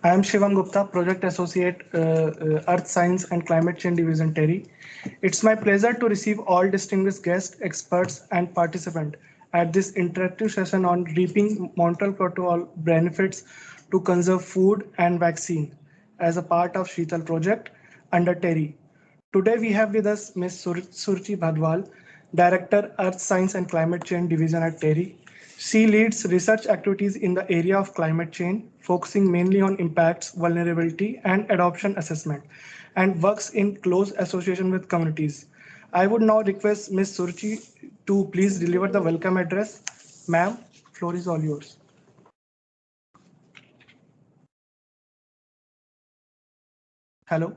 I am Shivam Gupta, Project Associate, Earth Science and Climate Change Division, TERI. It's my pleasure to receive all distinguished guests, experts, and participants at this interactive session on reaping Montreal Protocol benefits to conserve food and vaccine as a part of Sheetal project under TERI. Today we have with us Ms. Surchi Bhadwal, Director, Earth Science and Climate Change Division at TERI. She leads research activities in the area of climate change, focusing mainly on impacts, vulnerability, and adoption assessment, and works in close association with communities. I would now request Ms. Surchi to please deliver the welcome address. Ma'am, floor is all yours. Hello.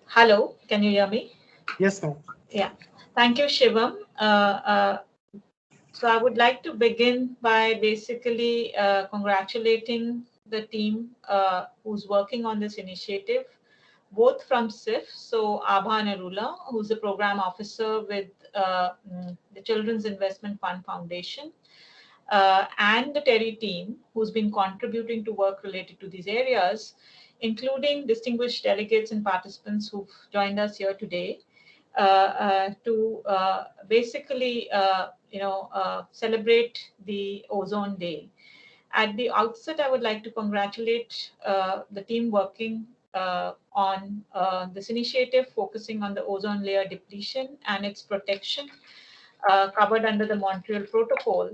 Hello, can you hear me? Yes, ma'am. Yeah, thank you, Shivam. So I would like to begin by basically congratulating the team who's working on this initiative, both from SIF, so Abha Narula, who's the program officer with the Children's Investment Fund Foundation, and the TERI team, who's been contributing to work related to these areas, including distinguished delegates and participants who've joined us here today to basically, celebrate the Ozone Day. At the outset, I would like to congratulate the team working on this initiative, focusing on the ozone layer depletion and its protection, covered under the Montreal Protocol,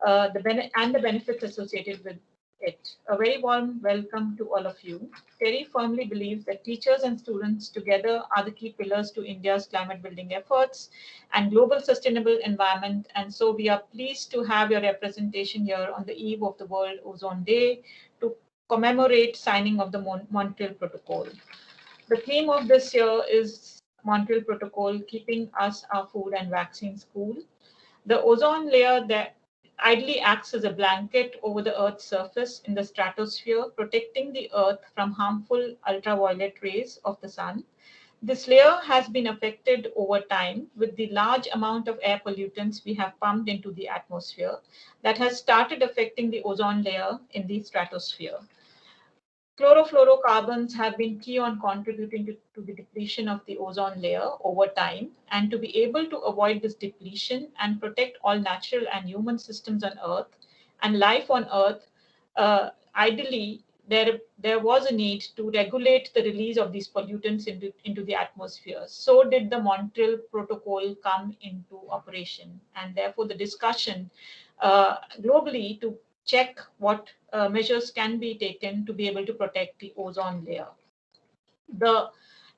and the benefits associated with it. A very warm welcome to all of you. TERI firmly believes that teachers and students together are the key pillars to India's climate building efforts and global sustainable environment. And so we are pleased to have your representation here on the eve of the World Ozone Day to commemorate signing of the Montreal Protocol. The theme of this year is Montreal Protocol, keeping us, our food and vaccines cool. The ozone layer that ideally acts as a blanket over the Earth's surface in the stratosphere, protecting the Earth from harmful ultraviolet rays of the sun. This layer has been affected over time with the large amount of air pollutants we have pumped into the atmosphere that has started affecting the ozone layer in the stratosphere. Chlorofluorocarbons have been key on contributing to the depletion of the ozone layer over time, and to be able to avoid this depletion and protect all natural and human systems on Earth and life on Earth, ideally, there was a need to regulate the release of these pollutants into the atmosphere. So did the Montreal Protocol come into operation, and therefore the discussion globally to check what measures can be taken to be able to protect the ozone layer. The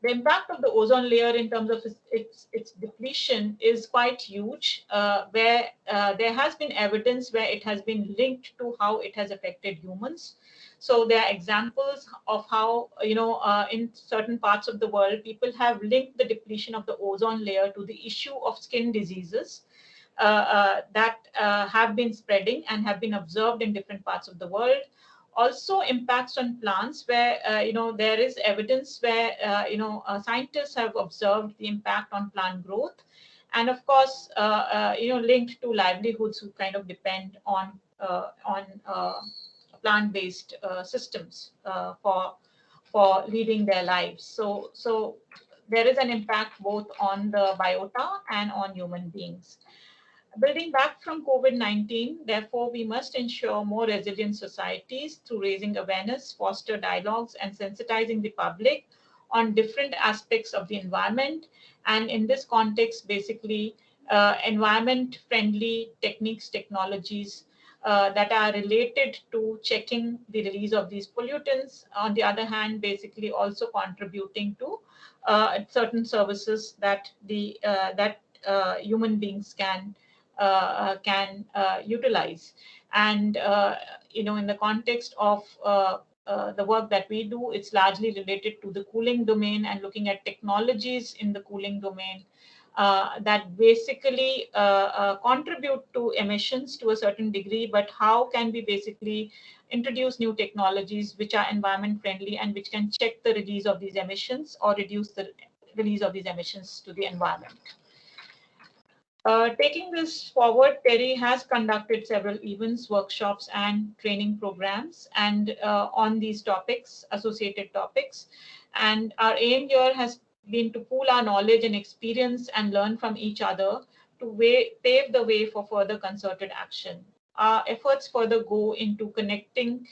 impact of the ozone layer in terms of its depletion is quite huge, where there has been evidence where it has been linked to how it has affected humans. So there are examples of how, in certain parts of the world, people have linked the depletion of the ozone layer to the issue of skin diseases that have been spreading and have been observed in different parts of the world. Also impacts on plants where, there is evidence where, scientists have observed the impact on plant growth. And of course, linked to livelihoods who kind of depend on plant-based systems for leading their lives. So there is an impact both on the biota and on human beings. Building back from COVID-19, therefore, we must ensure more resilient societies through raising awareness, foster dialogues, and sensitizing the public on different aspects of the environment. And in this context, basically, environment-friendly techniques, technologies that are related to checking the release of these pollutants. On the other hand, basically also contributing to certain services that human beings can utilize. And in the context of the work that we do, it's largely related to the cooling domain and looking at technologies in the cooling domain that basically contribute to emissions to a certain degree, but how can we basically introduce new technologies which are environment friendly and which can check the release of these emissions or reduce the release of these emissions to the environment. Taking this forward, Terry has conducted several events, workshops, and training programs and on these topics, associated topics. And our aim here has been to pool our knowledge and experience and learn from each other to pave the way for further concerted action. Our efforts further go into connecting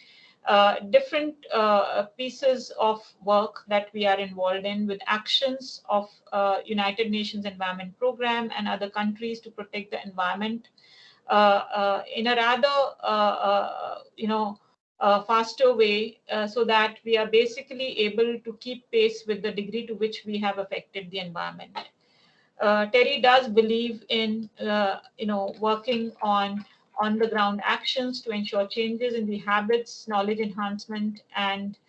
different pieces of work that we are involved in with actions of United Nations Environment Program and other countries to protect the environment in a rather, faster way so that we are basically able to keep pace with the degree to which we have affected the environment. Terry does believe in, working on the ground actions to ensure changes in the habits, knowledge enhancement, and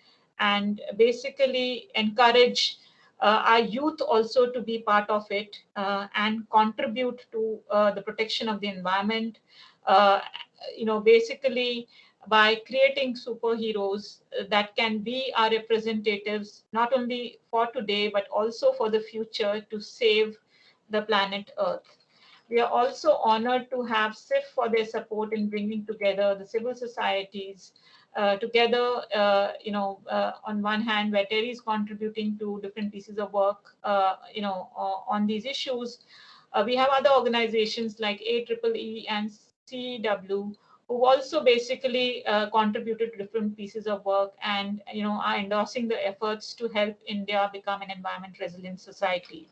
basically encourage our youth also to be part of it and contribute to the protection of the environment. Basically by creating superheroes that can be our representatives not only for today but also for the future to save the planet Earth. We are also honored to have SIF for their support in bringing together the civil societies together, on one hand, where Terry is contributing to different pieces of work, on these issues. We have other organizations like AEEE and CEW who also basically contributed to different pieces of work and, are endorsing the efforts to help India become an environment resilient society.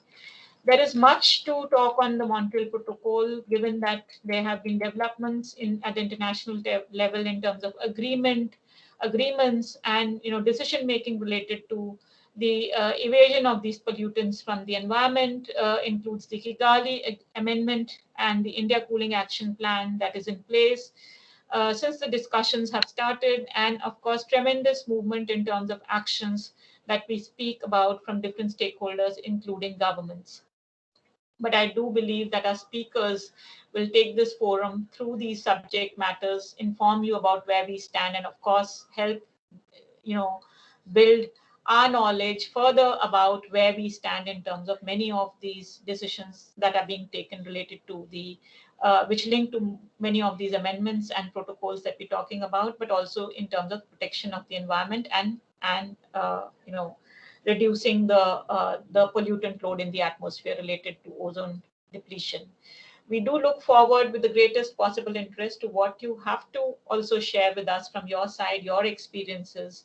There is much to talk on the Montreal Protocol, given that there have been developments at the international level in terms of agreements, and decision making related to the evasion of these pollutants from the environment. Includes the Kigali Amendment and the India Cooling Action Plan that is in place. Since the discussions have started, and of course, tremendous movement in terms of actions that we speak about from different stakeholders, including governments. But I do believe that our speakers will take this forum through these subject matters, inform you about where we stand, and of course, help, build our knowledge further about where we stand in terms of many of these decisions that are being taken related to the which link to many of these amendments and protocols that we're talking about, but also in terms of protection of the environment and reducing the pollutant load in the atmosphere related to ozone depletion. We do look forward with the greatest possible interest to what you have to also share with us from your side, your experiences,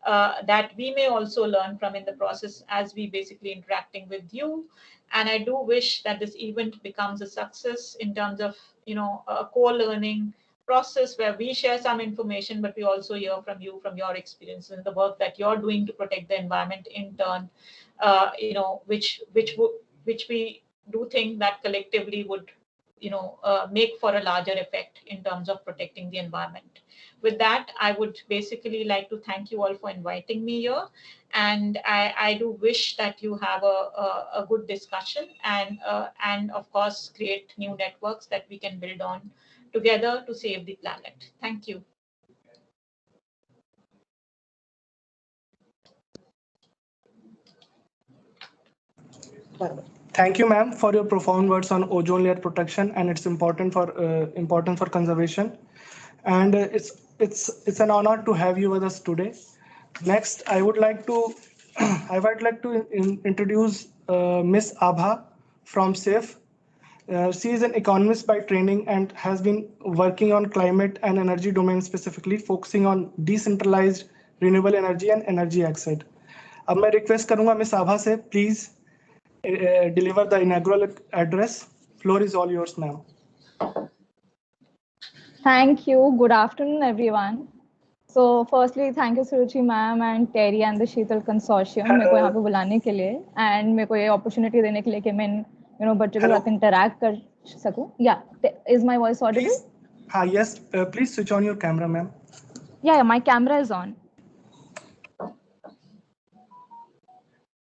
that we may also learn from in the process as we basically interacting with you. And I do wish that this event becomes a success in terms of, a co-learning process where we share some information, but we also hear from you, from your experiences and the work that you're doing to protect the environment in turn, which we do think that collectively would, make for a larger effect in terms of protecting the environment. With that, I would basically like to thank you all for inviting me here. And I do wish that you have a good discussion and of course, create new networks that we can build on together to save the planet. Thank you. Thank you, ma'am, for your profound words on ozone layer protection and its importance for conservation. And it's an honor to have you with us today. Next, I would like to introduce Miss Abha from SAFE. She is an economist by training and has been working on climate and energy domain specifically, focusing on decentralized renewable energy and energy exit. अब मैं request करूंगा miss आभा से please deliver the inaugural address. Floor is all yours, ma'am. Thank you. Good afternoon, everyone. So, firstly, thank you, Suruchi ma'am and Terry and the Sheetal Consortium मेरे को यहाँ पे बुलाने के लिए and मेरे को ये opportunity देने के लिए कि मैं बच्चों के साथ interact कर सकूँ. Yeah, is my voice audible? Please. Yes. Please switch on your camera, ma'am. Yeah, my camera is on.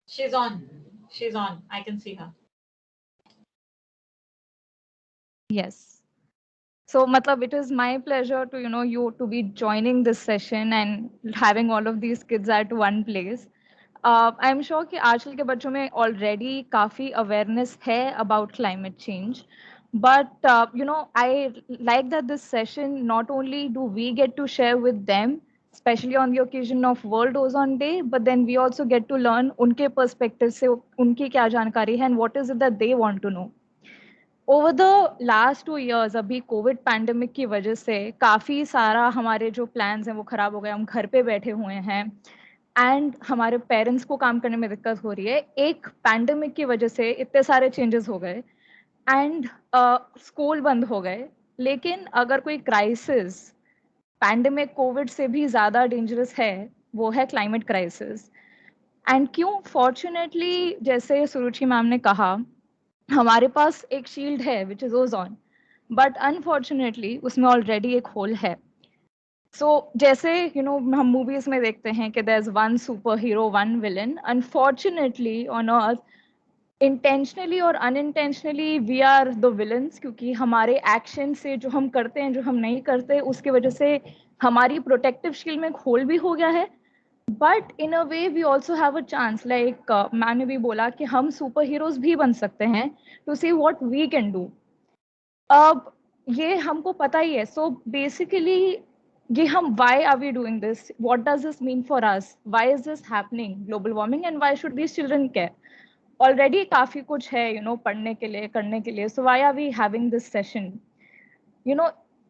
She's on. She's on. I can see her. Yes. So, matlab, it is my pleasure to, you to be joining this session and having all of these kids at one place. I'm sure कि आजकल के बच्चों में already काफी awareness है about climate change, But I like that this session, not only do we get to share with them, especially on the occasion of World Ozone Day, but then we also get to learn उनके perspective से उनकी क्या जानकारी है and what is it that they want to know. Over the last 2 years, अभी Covid pandemic की वजह से काफ़ी सारा हमारे जो प्लान्स हैं वो ख़राब हो गए, हम घर पे बैठे हुए हैं एंड हमारे पेरेंट्स को काम करने में दिक्कत हो रही है. एक पैंडेमिक की वजह से इतने सारे चेंजेस हो गए एंड स्कूल बंद हो गए. लेकिन अगर कोई क्राइसिस पैंडेमिक कोविड से भी ज़्यादा डेंजरस है, वो है क्लाइमेट क्राइसिस. एंड क्यों? फॉर्चुनेटली, जैसे सुरुचि मैम ने कहा, हमारे पास एक शील्ड है which is ozone, but unfortunately उसमें ऑलरेडी एक होल है. जैसे हम मूवीज में देखते हैं कि there is one super hero, one villain. Unfortunately on earth, intentionally और unintentionally we are the villains, क्योंकि हमारे एक्शन से जो हम करते हैं, जो हम नहीं करते, उसकी वजह से हमारी प्रोटेक्टिव शील्ड में एक होल भी हो गया है. But in a way we also have a chance, like मैंने भी बोला कि हम सुपर हीरोज भी बन सकते हैं to see what we can do. अब ये हमको पता ही है. सो बेसिकली ये हम why are we doing this, what does this mean for us, why is this happening, global warming, and why should these children care. Already काफी कुछ है पढ़ने के लिए, करने के लिए. So why are we having this session?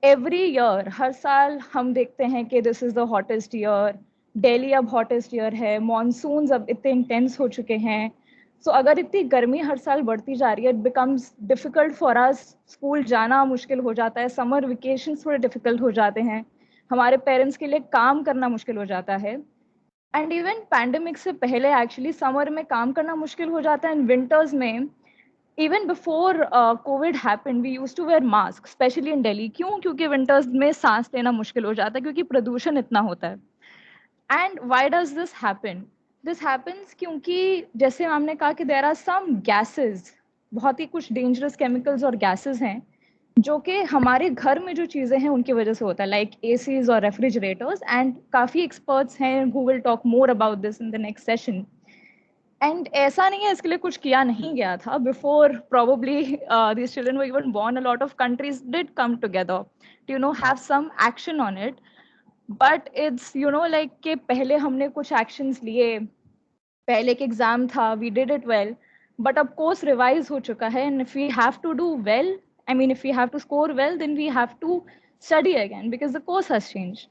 Every year, हर साल हम देखते हैं कि this is the hottest year, Delhi अब हॉटेस्ट ईयर है, मॉनसून्स अब इतने इंटेंस हो चुके हैं. सो अगर इतनी गर्मी हर साल बढ़ती जा रही है, it becomes difficult for us. School जाना मुश्किल हो जाता है, समर वेकेशन थोड़े डिफिकल्ट हो जाते हैं, हमारे पेरेंट्स के लिए काम करना मुश्किल हो जाता है. एंड इवन पैंडेमिक से पहले एक्चुअली समर में काम करना मुश्किल हो जाता है, एंड विंटर्स में, even before COVID happened, we used to wear masks, especially in Delhi. क्यों? क्योंकि winters में सांस लेना मुश्किल हो जाता है, क्योंकि प्रदूषण इतना होता है. And why does this happen? This happens क्योंकि जैसे हमने कहा कि there are some gases, बहुत ही कुछ dangerous chemicals और gases हैं जो कि हमारे घर में जो चीज़ें हैं उनकी वजह से होता है, like ACs और refrigerators. And काफ़ी experts हैं who will talk more about this in the next session. And ऐसा नहीं है इसके लिए कुछ किया नहीं गया था. Before probably these children were even born, a lot of countries did come together to have some action on it. But it's like कि पहले हमने कुछ actions लिए, पहले एक एग्जाम था, we did it well, but अब कोर्स रिवाइज हो चुका है, and if we have to do well, I mean if we have to score well, then we have to study again because the course has changed.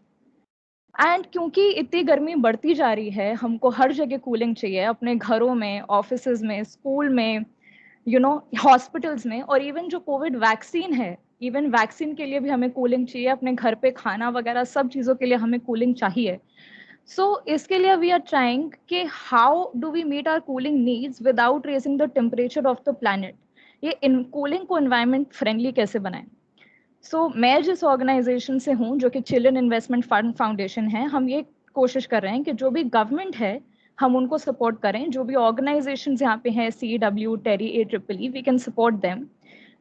And क्योंकि इतनी गर्मी बढ़ती जा रही है, हमको हर जगह कूलिंग चाहिए, अपने घरों में, ऑफिसेज में, स्कूल में, हॉस्पिटल्स में. और इवन जो कोविड वैक्सीन है, इवन वैक्सीन के लिए भी हमें कूलिंग चाहिए. अपने घर पे खाना वगैरह सब चीज़ों के लिए हमें कूलिंग चाहिए. सो इसके लिए वी आर ट्राइंग कि how do we meet our cooling needs without raising the temperature of the planet. ये कूलिंग को एनवायरमेंट फ्रेंडली कैसे बनाएं. मैं जिस ऑर्गेनाइजेशन से हूँ, जो कि चिल्ड्रन इन्वेस्टमेंट फंड फाउंडेशन है, हम ये कोशिश कर रहे हैं कि जो भी गवर्नमेंट है हम उनको सपोर्ट करें. जो भी ऑर्गेनाइजेशन यहाँ पे हैं, CW, TERI, AEEE, we can support them.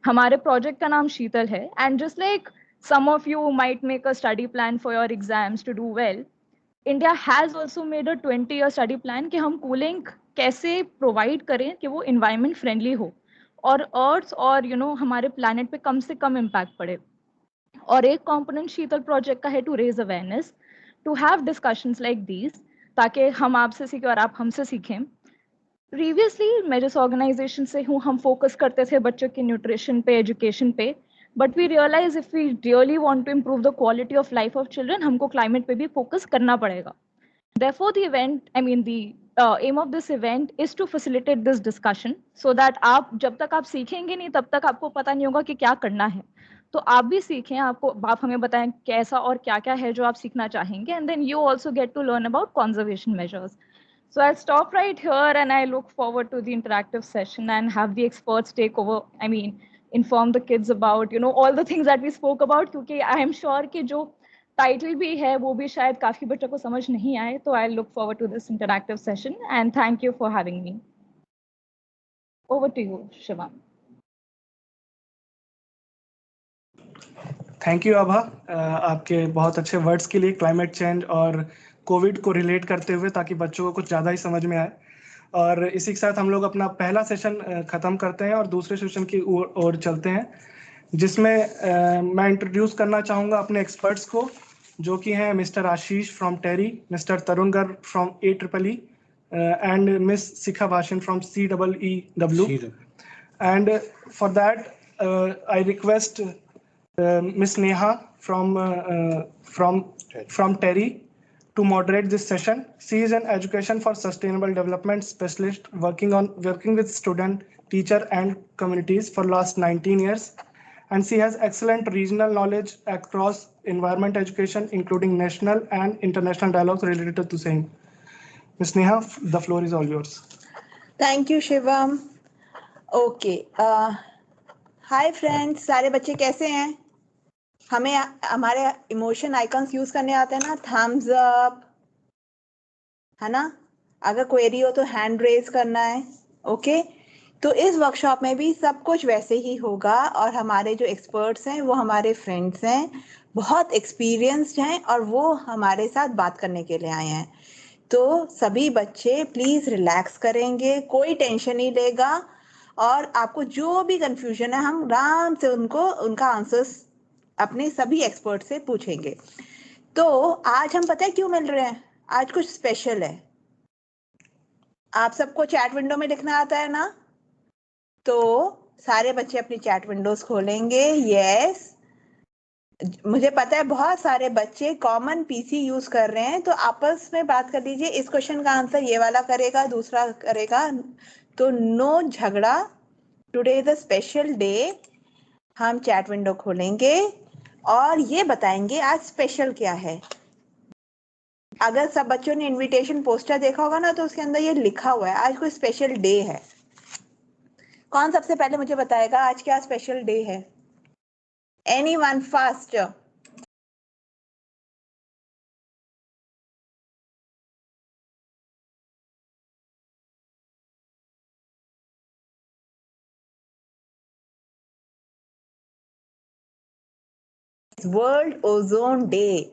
हमारे प्रोजेक्ट का नाम शीतल है. And just like some of you might make a study plan for your exams to do well, India has also made a 20-year study plan कि हम cooling कैसे provide करें कि वो इन्वायरमेंट फ्रेंडली हो और अर्थ और हमारे प्लानट पे कम से कम इम्पैक्ट पड़े. और एक कंपोनेंट शीतल प्रोजेक्ट का है to raise awareness, to have discussions like these, ताकि हम आपसे सीखें और आप हमसे सीखें. प्रीवियसली मैं जिस ऑर्गेनाइजेशन से हूँ, हम फोकस करते थे बच्चों की न्यूट्रिशन पे, एजुकेशन पे, but we realise if we really want to improve the quality of life of children, हमको क्लाइमेट पे भी फोकस करना पड़ेगा. Therefore, the event, I mean, the aim of this event is to facilitate this discussion so that आप जब तक आप सीखेंगे नहीं, तब तक आपको पता नहीं होगा कि क्या करना है. तो आप भी सीखें, आप हमें बताएं कैसा और क्या क्या है जो आप सीखना चाहेंगे, and then you also get to learn about conservation measures. So I'll stop right here, and I look forward to the interactive session and have the experts take over. I mean, inform the kids about all the things that we spoke about, क्योंकि I am sure कि जो title भी है वो भी शायद काफी बच्चों को समझ नहीं आए. तो I look forward to this interactive session and thank you for having me. Over to you Shiva. Thank you Abha, आपके बहुत अच्छे वर्ड्स के लिए क्लाइमेट चेंज और कोविड को रिलेट करते हुए, ताकि बच्चों को कुछ ज़्यादा ही समझ में आए. और इसी के साथ हम लोग अपना पहला सेशन खत्म करते हैं और दूसरे सेशन की ओर चलते हैं. जिसमें मैं इंट्रोड्यूस करना चाहूँगा अपने एक्सपर्ट्स को, जो कि हैं mister Ashish from TERI, mister Tarun Garg from AEEE, and Miss Sikha Bhashan from CEEW. And for that, I request Miss Neha from Terry to moderate this session. She is an education for sustainable development specialist working with student, teacher, and communities for last 19 years. And she has excellent regional knowledge across environment education, including national and international dialogues related to the same. Ms. Neha, the floor is all yours. Thank you, Shivam. Okay. Hi friends, सारे बच्चे कैसे हैं? हमें हमारे emotion icons use करने आते हैं ना, थम्स अप, है ना? अगर क्वेरी हो तो हैंड रेज करना है. ओके, तो इस वर्कशॉप में भी सब कुछ वैसे ही होगा और हमारे जो एक्सपर्ट्स हैं वो हमारे फ्रेंड्स हैं, बहुत एक्सपीरियंस्ड हैं और वो हमारे साथ बात करने के लिए आए हैं. तो सभी बच्चे प्लीज रिलैक्स करेंगे, कोई टेंशन नहीं लेगा और आपको जो भी कंफ्यूजन है हम आराम से उनका आंसर्स अपने सभी एक्सपर्ट से पूछेंगे. तो आज हम पता है क्यों मिल रहे हैं? आज कुछ स्पेशल है. आप सबको चैट विंडो में लिखना आता है ना? तो सारे बच्चे अपनी चैट विंडोज खोलेंगे. यस, मुझे पता है बहुत सारे बच्चे कॉमन पीसी यूज कर रहे हैं, तो आपस में बात कर लीजिए. इस क्वेश्चन का आंसर ये वाला करेगा, दूसरा करेगा, तो नो झगड़ा. Today is a special day. हम चैट विंडो खोलेंगे और ये बताएंगे आज स्पेशल क्या है. अगर सब बच्चों ने इनविटेशन पोस्टर देखा होगा ना, तो उसके अंदर ये लिखा हुआ है आज कोई स्पेशल डे है. कौन सबसे पहले मुझे बताएगा आज क्या स्पेशल डे है? Anyone fast? World ozone day.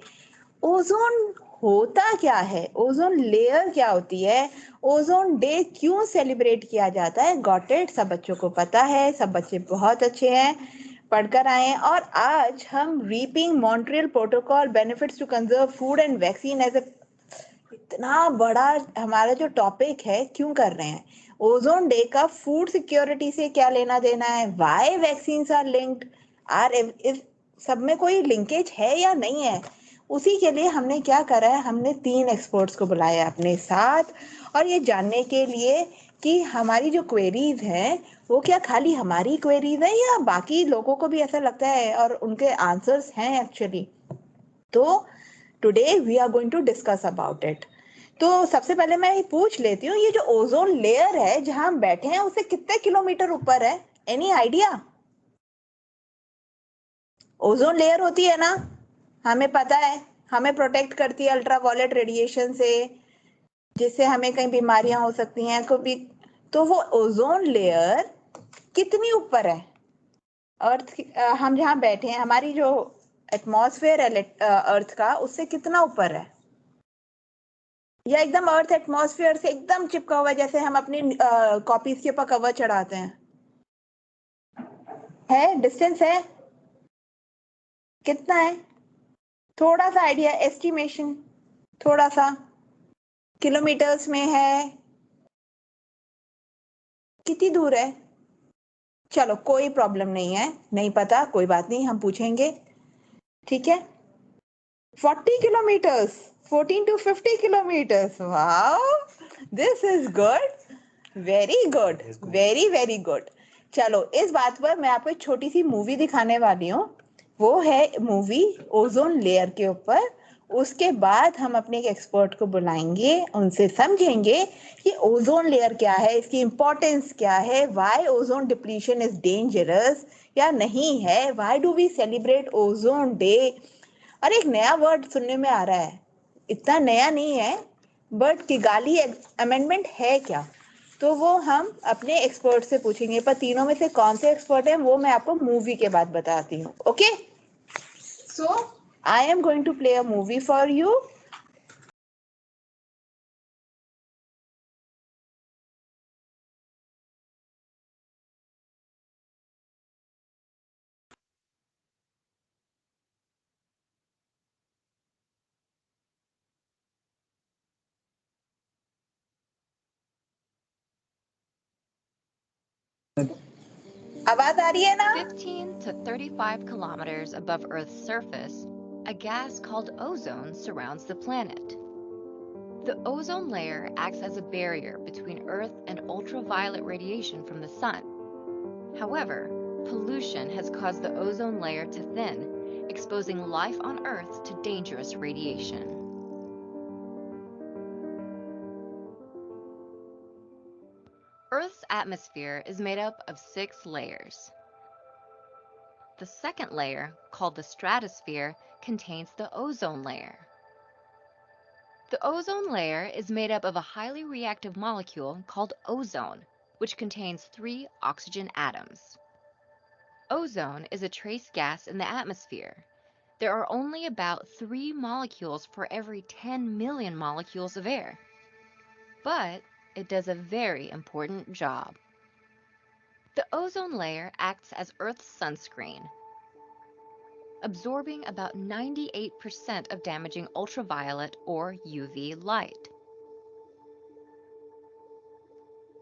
Ozone होता क्या है? ओजोन लेयर क्या होती है? ओजोन डे क्यों सेलिब्रेट किया जाता है? Got it? सब बच्चों को पता है, सब बच्चे बहुत अच्छे हैं, पढ़कर आए हैं. और आज हम reaping Montreal protocol benefits to conserve food and vaccine as a, इतना बड़ा हमारा जो टॉपिक है, क्यों कर रहे हैं? ओजोन डे का फूड सिक्योरिटी से क्या लेना देना है? Why vaccines are linked? इस सब में कोई लिंकेज है या नहीं है? उसी के लिए हमने क्या करा है, हमने 3 एक्सपर्ट्स को बुलाया अपने साथ, और ये जानने के लिए कि हमारी जो क्वेरीज हैं वो क्या खाली हमारी क्वेरीज है या बाकी लोगों को भी ऐसा लगता है और उनके आंसर्स हैं एक्चुअली. तो today we are going to discuss about it. तो सबसे पहले मैं पूछ लेती हूँ, ये जो ओजोन लेयर है जहां हम बैठे हैं उससे कितने किलोमीटर ऊपर है? Any idea? ओजोन लेयर होती है ना, हमें पता है, हमें प्रोटेक्ट करती है अल्ट्रावायलेट रेडिएशन से, जिससे हमें कई बीमारियां हो सकती हैं कभी. तो वो ओजोन लेयर कितनी ऊपर है अर्थ हम जहां बैठे हैं, हमारी जो एटमॉस्फेयर है अर्थ का, उससे कितना ऊपर है? या एकदम अर्थ एटमॉस्फेयर से एकदम चिपका हुआ है, जैसे हम अपनी कॉपीज के ऊपर कवर चढ़ाते हैं? है डिस्टेंस है? कितना है? थोड़ा सा आइडिया, एस्टिमेशन, थोड़ा सा किलोमीटर्स में है? कितनी दूर है? चलो कोई प्रॉब्लम नहीं है, नहीं पता कोई बात नहीं, हम पूछेंगे. ठीक है, 40 kilometres, 14 to 50 kilometers. Wow, this is good. Very good. Very very good. चलो इस बात पर मैं आपको एक छोटी सी मूवी दिखाने वाली हूँ. वो है मूवी ओजोन लेयर के ऊपर. उसके बाद हम अपने एक एक्सपर्ट को बुलाएंगे, उनसे समझेंगे कि ओजोन लेयर क्या है, इसकी इंपॉर्टेंस क्या है, why ozone depletion is dangerous या नहीं है, why do we celebrate ozone day. और एक नया वर्ड सुनने में आ रहा है, इतना नया नहीं है, बट किगाली अमेंडमेंट है क्या? तो वो हम अपने एक्सपर्ट से पूछेंगे, पर तीनों में से कौन से एक्सपर्ट हैं वो मैं आपको मूवी के बाद बताती हूँ. Okay, so I am going to play a movie for you. आवाज आ रही है ना? 15 to 35 kilometers above Earth's surface, a gas called ozone surrounds the planet. The ozone layer acts as a barrier between Earth and ultraviolet radiation from the sun. However, pollution has caused the ozone layer to thin, exposing life on Earth to dangerous radiation. Earth's atmosphere is made up of 6 layers. The second layer, called the stratosphere, contains the ozone layer. The ozone layer is made up of a highly reactive molecule called ozone, which contains 3 oxygen atoms. Ozone is a trace gas in the atmosphere. There are only about 3 molecules for every 10 million molecules of air. But it does a very important job. The ozone layer acts as Earth's sunscreen, absorbing about 98% of damaging ultraviolet or UV light.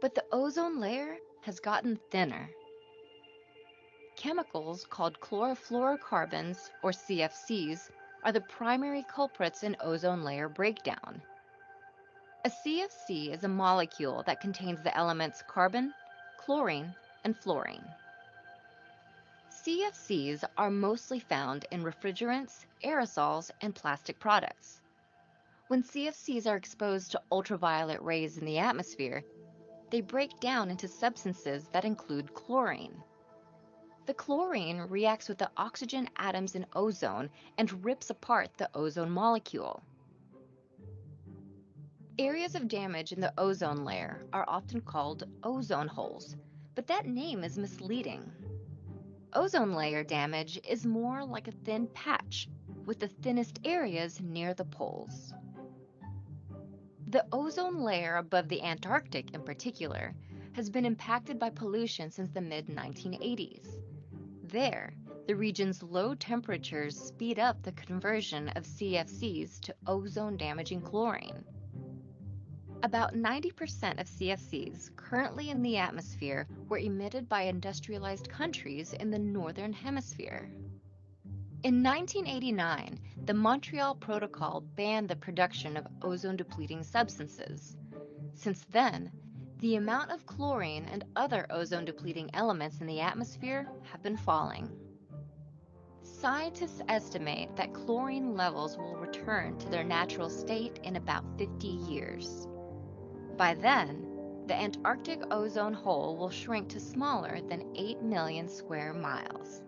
But the ozone layer has gotten thinner. Chemicals called chlorofluorocarbons, or CFCs, are the primary culprits in ozone layer breakdown. A CFC is a molecule that contains the elements carbon, chlorine, and fluorine. CFCs are mostly found in refrigerants, aerosols, and plastic products. When CFCs are exposed to ultraviolet rays in the atmosphere, they break down into substances that include chlorine. The chlorine reacts with the oxygen atoms in ozone and rips apart the ozone molecule. Areas of damage in the ozone layer are often called ozone holes, but that name is misleading. Ozone layer damage is more like a thin patch, with the thinnest areas near the poles. The ozone layer above the Antarctic, in particular, has been impacted by pollution since the mid-1980s. There, the region's low temperatures speed up the conversion of CFCs to ozone-damaging chlorine. About 90% of CFCs currently in the atmosphere were emitted by industrialized countries in the Northern Hemisphere. In 1989, the Montreal Protocol banned the production of ozone-depleting substances. Since then, the amount of chlorine and other ozone-depleting elements in the atmosphere have been falling. Scientists estimate that chlorine levels will return to their natural state in about 50 years. By then, the Antarctic ozone hole will shrink to smaller than 8 million square miles.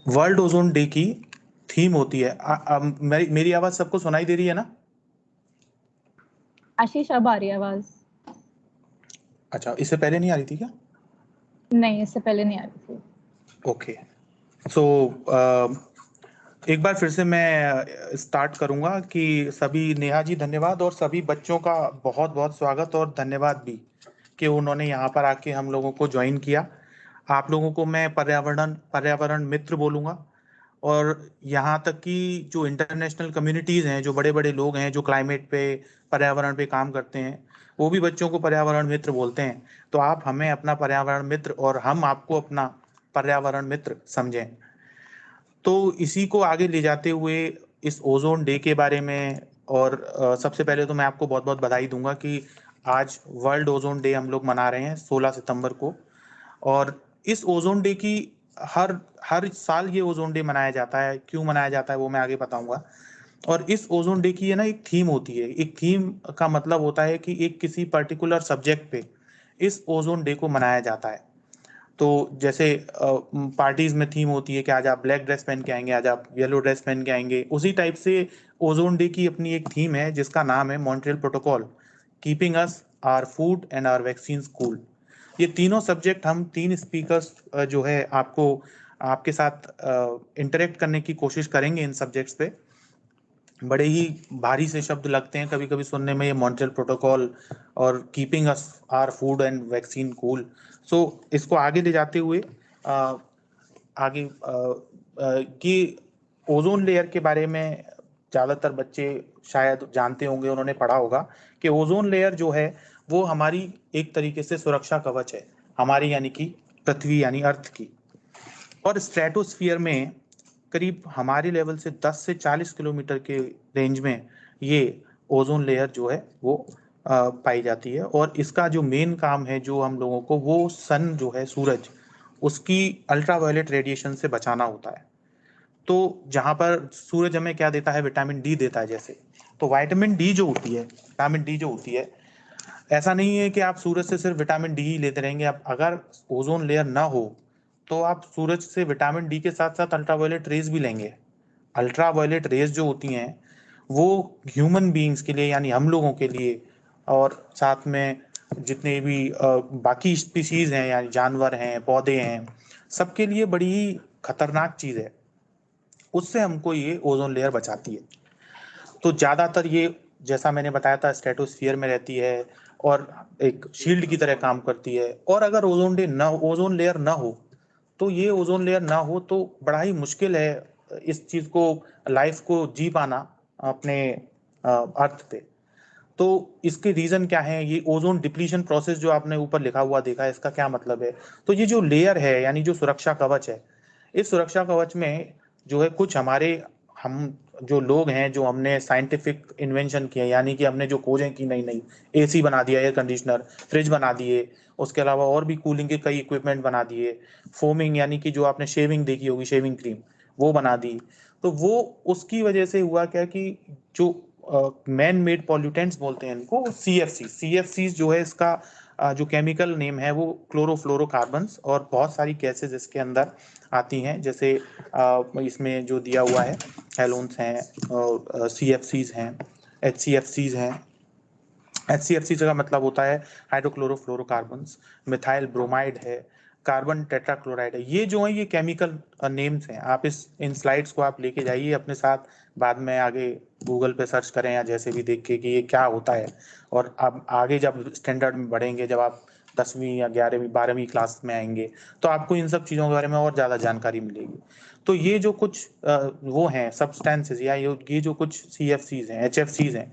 World ozone day की theme होती है। मेरी आवाज सबको सुनाई दे रही है ना? आशीष, अब आ रही है आवाज? अच्छा, इससे पहले नहीं आ रही थी क्या? नहीं, इससे पहले नहीं आ रही थी। ओके, सो एक बार फिर से मैं स्टार्ट करूंगा कि सभी, नेहा जी धन्यवाद, और सभी बच्चों का बहुत बहुत स्वागत और धन्यवाद भी कि उन्होंने यहाँ पर आके हम लोगों को ज्वाइन किया। आप लोगों को मैं पर्यावरण मित्र बोलूंगा, और यहाँ तक कि जो इंटरनेशनल कम्युनिटीज हैं, जो बड़े बड़े लोग हैं जो क्लाइमेट पे, पर्यावरण पे काम करते हैं, वो भी बच्चों को पर्यावरण मित्र बोलते हैं। तो आप हमें अपना पर्यावरण मित्र और हम आपको अपना पर्यावरण मित्र समझें। तो इसी को आगे ले जाते हुए इस ओजोन डे के बारे में, और सबसे पहले तो मैं आपको बहुत बहुत बधाई दूंगा कि आज वर्ल्ड ओजोन डे हम लोग मना रहे हैं 16 सितंबर को। और इस ओजोन डे की हर हर साल ये ओजोन डे मनाया जाता है। क्यों मनाया जाता है वो मैं आगे बताऊंगा। और इस ओजोन डे की है ना एक थीम होती है। एक थीम का मतलब होता है कि एक किसी पर्टिकुलर सब्जेक्ट पे इस ओजोन डे को मनाया जाता है। तो जैसे पार्टीज में थीम होती है कि आज आप ब्लैक ड्रेस पहन के आएंगे, आज आप येलो ड्रेस पहन के आएंगे, उसी टाइप से ओजोन डे की अपनी एक थीम है जिसका नाम है Montreal protocol, keeping us our food and our vaccine cool. ये तीनों सब्जेक्ट हम 3 स्पीकर्स जो है आपको आपके साथ इंटरेक्ट करने की कोशिश करेंगे इन सब्जेक्ट्स पे। बड़े ही भारी से शब्द लगते हैं कभी कभी सुनने में, ये मॉन्ट्रियल प्रोटोकॉल और keeping us our food and vaccine cool. So इसको आगे ले जाते हुए आगे कि ओजोन लेयर के बारे में ज़्यादातर बच्चे शायद जानते होंगे, उन्होंने पढ़ा होगा कि ओजोन लेयर जो है वो हमारी एक तरीके से सुरक्षा कवच है, हमारी यानी कि पृथ्वी यानी अर्थ की। और स्ट्रेटोस्फियर में करीब हमारे लेवल से 10 से 40 किलोमीटर के रेंज में ये ओजोन लेयर जो है वो पाई जाती है। और इसका जो मेन काम है जो हम लोगों को, वो सन जो है, सूरज, उसकी अल्ट्रावायलेट रेडिएशन से बचाना होता है। तो जहाँ पर सूरज हमें क्या देता है, विटामिन डी देता है जैसे, तो विटामिन डी जो होती है, ऐसा नहीं है कि आप सूरज से सिर्फ विटामिन डी ही लेते रहेंगे। आप अगर ओजोन लेयर ना हो तो आप सूरज से विटामिन डी के साथ साथ अल्ट्रावायलेट रेज भी लेंगे। अल्ट्रावायलेट रेज जो होती हैं वो ह्यूमन बीइंग्स के लिए यानी हम लोगों के लिए, और साथ में जितने भी बाकी स्पीशीज हैं यानी जानवर हैं, पौधे हैं, सबके लिए बड़ी ही खतरनाक चीज है। उससे हमको ये ओजोन लेयर बचाती है। तो ज्यादातर ये, जैसा मैंने बताया था, स्ट्रेटोस्फियर में रहती है और एक शील्ड की तरह काम करती है। और अगर ओजोन लेयर ना हो तो ये ओजोन लेयर ना हो तो बड़ा ही मुश्किल है इस चीज को, लाइफ को जी पाना अपने अर्थ पे। तो इसके रीजन क्या है? ये ओजोन डिप्लीशन प्रोसेस जो आपने ऊपर लिखा हुआ देखा है, इसका क्या मतलब है? तो ये जो लेयर है यानी जो सुरक्षा कवच है, इस सुरक्षा कवच में जो है कुछ हम जो लोग हैं, जो हमने साइंटिफिक इन्वेंशन किए, यानी कि हमने जो खोजें की, नई नई एसी बना दिया, एयर कंडीशनर, फ्रिज बना दिए, उसके अलावा और भी कूलिंग के कई इक्विपमेंट बना दिए, फोमिंग यानी कि जो आपने शेविंग देखी होगी, शेविंग क्रीम, वो बना दी। तो वो उसकी वजह से हुआ क्या कि जो मैन मेड पॉल्यूटेंट्स बोलते हैं इनको, सीएफसी जो है, इसका जो केमिकल नेम है वो क्लोरोफ्लोरोकार्बन्स, और बहुत सारी गैसेस इसके अंदर आती हैं। जैसे इसमें जो दिया हुआ है, हेलोन्स हैं और सीएफसीज हैं, एचसीएफसीज हैं। HCFC का मतलब होता है हाइड्रोक्लोरोफ्लोरोकार्बन्स, मिथाइल ब्रोमाइड है, कार्बन टेट्राक्लोराइड है। ये जो है ये केमिकल नेम्स हैं। आप इन स्लाइड्स को आप लेके जाइए अपने साथ, बाद में आगे गूगल पे सर्च करें या जैसे भी देख के कि ये क्या होता है। और अब आगे जब स्टैंडर्ड में बढ़ेंगे, जब आप 10वीं या 11वीं 12वीं क्लास में आएंगे, तो आपको इन सब चीज़ों के बारे में और ज़्यादा जानकारी मिलेगी। तो ये जो कुछ वो हैं सब्सटेंसेस, या ये जो कुछ CFCs हैं, HFCs हैं,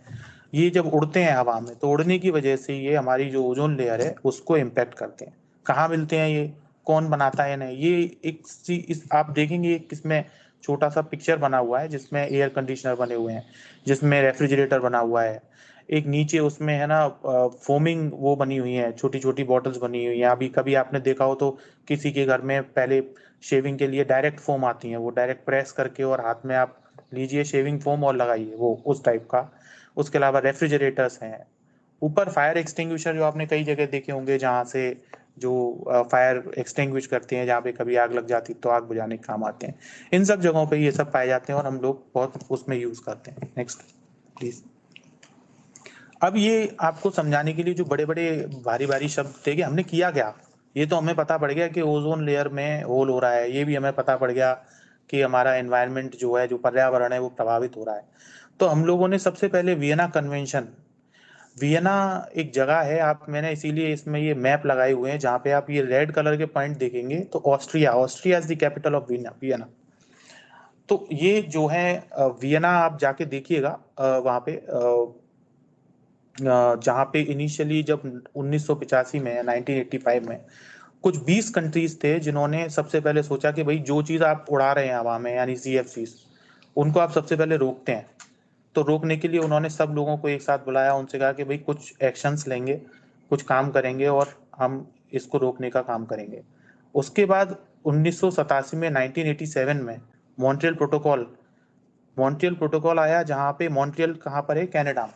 ये जब उड़ते हैं हवा में, तो उड़ने की वजह से ये हमारी जो ओजोन लेयर है उसको इम्पैक्ट करते हैं। कहाँ मिलते हैं ये, कौन बनाता है इन्हें? ये आप देखेंगे इसमें छोटा सा पिक्चर बना हुआ है जिसमें एयर कंडीशनर बने हुए हैं, जिसमें रेफ्रिजरेटर बना हुआ है। एक नीचे उसमें है ना फोमिंग वो बनी हुई है, छोटी छोटी बॉटल्स बनी हुई हैं। अभी कभी आपने देखा हो तो किसी के घर में पहले शेविंग के लिए डायरेक्ट फोम आती है, वो डायरेक्ट प्रेस करके और हाथ में आप लीजिए शेविंग फोम और लगाइए, वो उस टाइप का। उसके अलावा रेफ्रिजरेटर्स हैं। ऊपर फायर एक्सटिंग्विशर जो आपने कई जगह देखे होंगे, जहाँ से जो फायर एक्सटिंग्विश करते हैं, जहाँ पे कभी आग लग जाती तो आग बुझाने के काम आते हैं। इन सब जगहों पे ये सब पाए जाते हैं और हम लोग बहुत उसमें यूज करते हैं। Next please. अब ये आपको समझाने के लिए जो बड़े बड़े भारी भारी शब्द थे कि हमने किया क्या, ये तो हमें पता पड़ गया कि ओजोन लेयर में होल हो रहा है, ये भी हमें पता पड़ गया कि हमारा एनवायरनमेंट जो है, जो पर्यावरण है वो प्रभावित हो रहा है। तो हम लोगों ने सबसे पहले वियना कन्वेंशन, वियना एक जगह है, आप मैंने इसीलिए इसमें ये मैप लगाए हुए हैं, जहाँ पे आप ये रेड कलर के पॉइंट देखेंगे तो Austria, Austria is the capital of Vienna. तो ये जो है वियना आप जाके देखिएगा, वहाँ पे जहाँ पे इनिशियली जब 1985 में 1985 में कुछ 20 कंट्रीज थे जिन्होंने सबसे पहले सोचा कि भाई जो चीज आप उड़ा रहे हैं हवा में यानी CFCs, उनको आप सबसे पहले रोकते हैं। तो रोकने के लिए उन्होंने सब लोगों को एक साथ बुलाया, उनसे कहा कि भाई कुछ एक्शंस लेंगे, कुछ काम करेंगे और हम इसको रोकने का काम करेंगे। उसके बाद 1987 में 1987 में मॉन्ट्रियल प्रोटोकॉल आया, जहाँ पे मॉन्ट्रियल कहाँ पर है, कनाडा।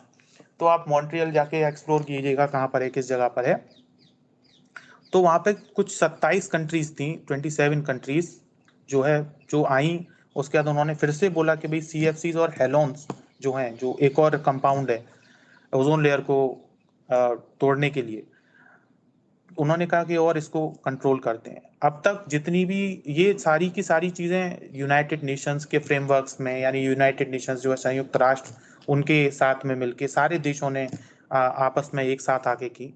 तो आप मॉन्ट्रियल जाके एक्सप्लोर कीजिएगा कहाँ पर है, किस जगह पर है। तो वहाँ पे कुछ 27 कंट्रीज थी, 27 कंट्रीज जो है जो आई। उसके बाद उन्होंने फिर से बोला कि भाई CFCs और हेलोन्स जो हैं, जो एक और कंपाउंड है ओजोन लेयर को तोड़ने के लिए, उन्होंने कहा कि और इसको कंट्रोल करते हैं। अब तक जितनी भी ये सारी की सारी चीजें यूनाइटेड नेशंस के फ्रेमवर्क्स में, यानी यूनाइटेड नेशंस जो है संयुक्त राष्ट्र, उनके साथ में मिलके सारे देशों ने आपस में एक साथ आके की,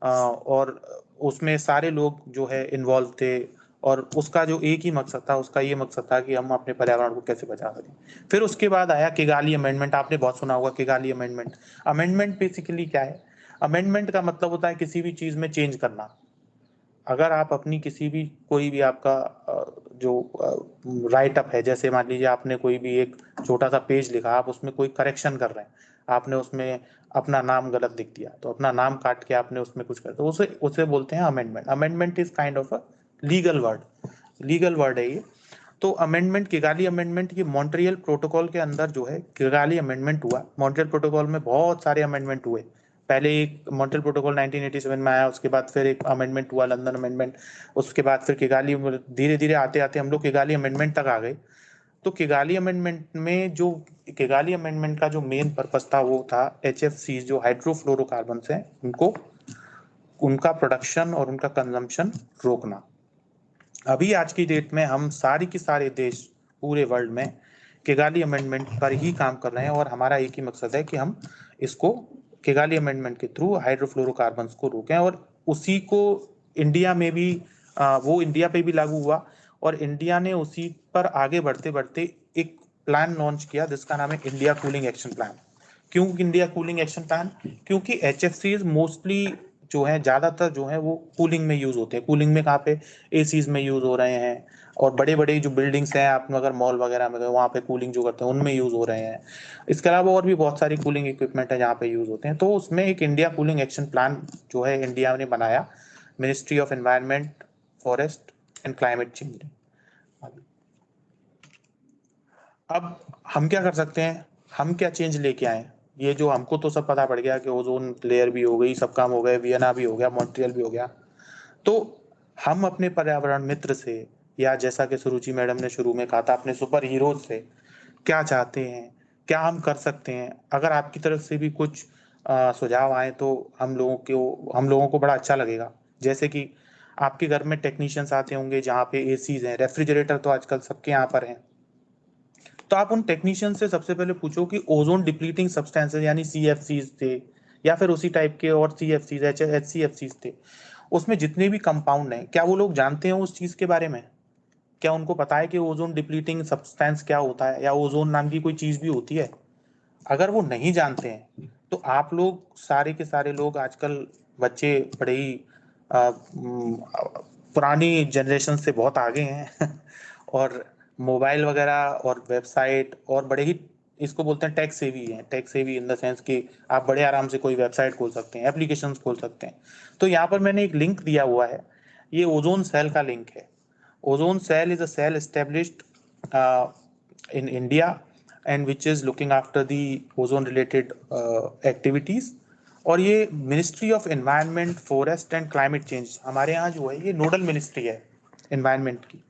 और उसमें सारे लोग जो है इन्वॉल्व थे, और उसका जो एक ही मकसद था, उसका ये मकसद था कि हम अपने पर्यावरण को कैसे बचा सकें। फिर उसके बाद आया किगाली अमेंडमेंट, आपने बहुत सुना होगा किगाली अमेंडमेंट। अमेंडमेंट बेसिकली क्या है? अमेंडमेंट का मतलब होता है किसी भी चीज में चेंज करना। अगर आप अपनी किसी भी कोई भी आपका जो राइट अप है, जैसे मान लीजिए आपने कोई भी एक छोटा सा पेज लिखा, आप उसमें कोई करेक्शन कर रहे हैं, आपने उसमें अपना नाम गलत लिख दिया, तो अपना नाम काट के आपने उसमें कुछ कर, तो उसे उसे बोलते हैं amendment. Amendment is kind of a legal word है ये। तो अमेंडमेंट, किगाली अमेंडमेंट, ये मॉन्ट्रियल प्रोटोकॉल के अंदर जो है किगाली अमेंडमेंट हुआ। मॉन्ट्रियल प्रोटोकॉल में बहुत सारे अमेंडमेंट हुए। पहले एक मॉन्ट्रियल प्रोटोकॉल 1987 में आया, उसके बाद फिर एक अमेंडमेंट हुआ, लंदन अमेंडमेंट, उसके बाद फिर किगाली, धीरे धीरे आते आते हम लोग किगाली अमेंडमेंट तक आ गए। तो किगाली अमेंडमेंट में जो किगाली अमेंडमेंट का जो मेन पर्पस था वो था HFCs, जो हाइड्रोफ्लोरोकार्बन्स हैं, उनको, उनका प्रोडक्शन और उनका कंजम्पशन रोकना। अभी आज की डेट में हम सारी के सारे देश पूरे वर्ल्ड में किगाली अमेंडमेंट पर ही काम कर रहे हैं, और हमारा एक ही मकसद है कि हम इसको किगाली अमेंडमेंट के थ्रू हाइड्रोफ्लोरोकार्बन्स को रोकें। और उसी को इंडिया में भी वो इंडिया पे भी लागू हुआ, और इंडिया ने उसी पर आगे बढ़ते बढ़ते एक प्लान लॉन्च किया जिसका नाम है इंडिया कूलिंग एक्शन प्लान। क्यों इंडिया कूलिंग एक्शन प्लान? क्योंकि HFCs मोस्टली जो है, ज्यादातर जो है वो कूलिंग में यूज होते हैं। कूलिंग में कहाँ पे? ACs में यूज हो रहे हैं, और बड़े बड़े जो बिल्डिंग्स हैं, आप अगर मॉल वगैरह में गए वहाँ पे कूलिंग जो करते हैं उनमें यूज हो रहे हैं। इसके अलावा और भी बहुत सारी कूलिंग इक्विपमेंट है जहाँ पे यूज होते हैं। तो उसमें एक इंडिया कूलिंग एक्शन प्लान जो है इंडिया ने बनाया, ministry of environment, forest and climate change. अब हम क्या कर सकते हैं, हम क्या चेंज लेके आए? ये जो हमको तो सब पता पड़ गया कि ओजोन लेयर भी हो गई, सब काम हो गए, वियना भी हो गया, मॉन्ट्रियल भी हो गया। तो हम अपने पर्यावरण मित्र से, या जैसा कि सुरुचि मैडम ने शुरू में कहा था, अपने सुपर हीरोज से क्या चाहते हैं, क्या हम कर सकते हैं? अगर आपकी तरफ से भी कुछ सुझाव आए तो हम लोगों को बड़ा अच्छा लगेगा। जैसे कि आपके घर में टेक्नीशियंस आते होंगे जहाँ पे ACs हैं, रेफ्रिजरेटर तो आजकल सबके यहाँ पर हैं। तो आप उन टेक्नीशियन से सबसे पहले पूछो कि ओजोन डिप्लीटिंग सब्सटेंसेस यानी CFCs थे, या फिर उसी टाइप के और CFCs, HCFCs थे, उसमें जितने भी कंपाउंड हैं, क्या वो लोग जानते हैं उस चीज के बारे में? क्या उनको पता है कि ओजोन डिप्लीटिंग सब्सटेंस क्या होता है, या ओजोन नाम की कोई चीज भी होती है? अगर वो नहीं जानते हैं तो आप लोग सारे के सारे लोग, आजकल बच्चे बड़े ही पुरानी जनरेशन से बहुत आगे हैं और मोबाइल वगैरह और वेबसाइट और बड़े ही, इसको बोलते हैं टेक सेवी हैं। Tech savvy in the sense कि आप बड़े आराम से कोई वेबसाइट खोल सकते हैं, एप्लीकेशन खोल सकते हैं। तो यहाँ पर मैंने एक लिंक दिया हुआ है, ये ओजोन सेल का लिंक है। Ozone cell is a cell established in India and which is looking after the ozone related activities. और ये ministry of environment, forest and climate change हमारे यहाँ जो है ये नोडल मिनिस्ट्री है एनवायरनमेंट की,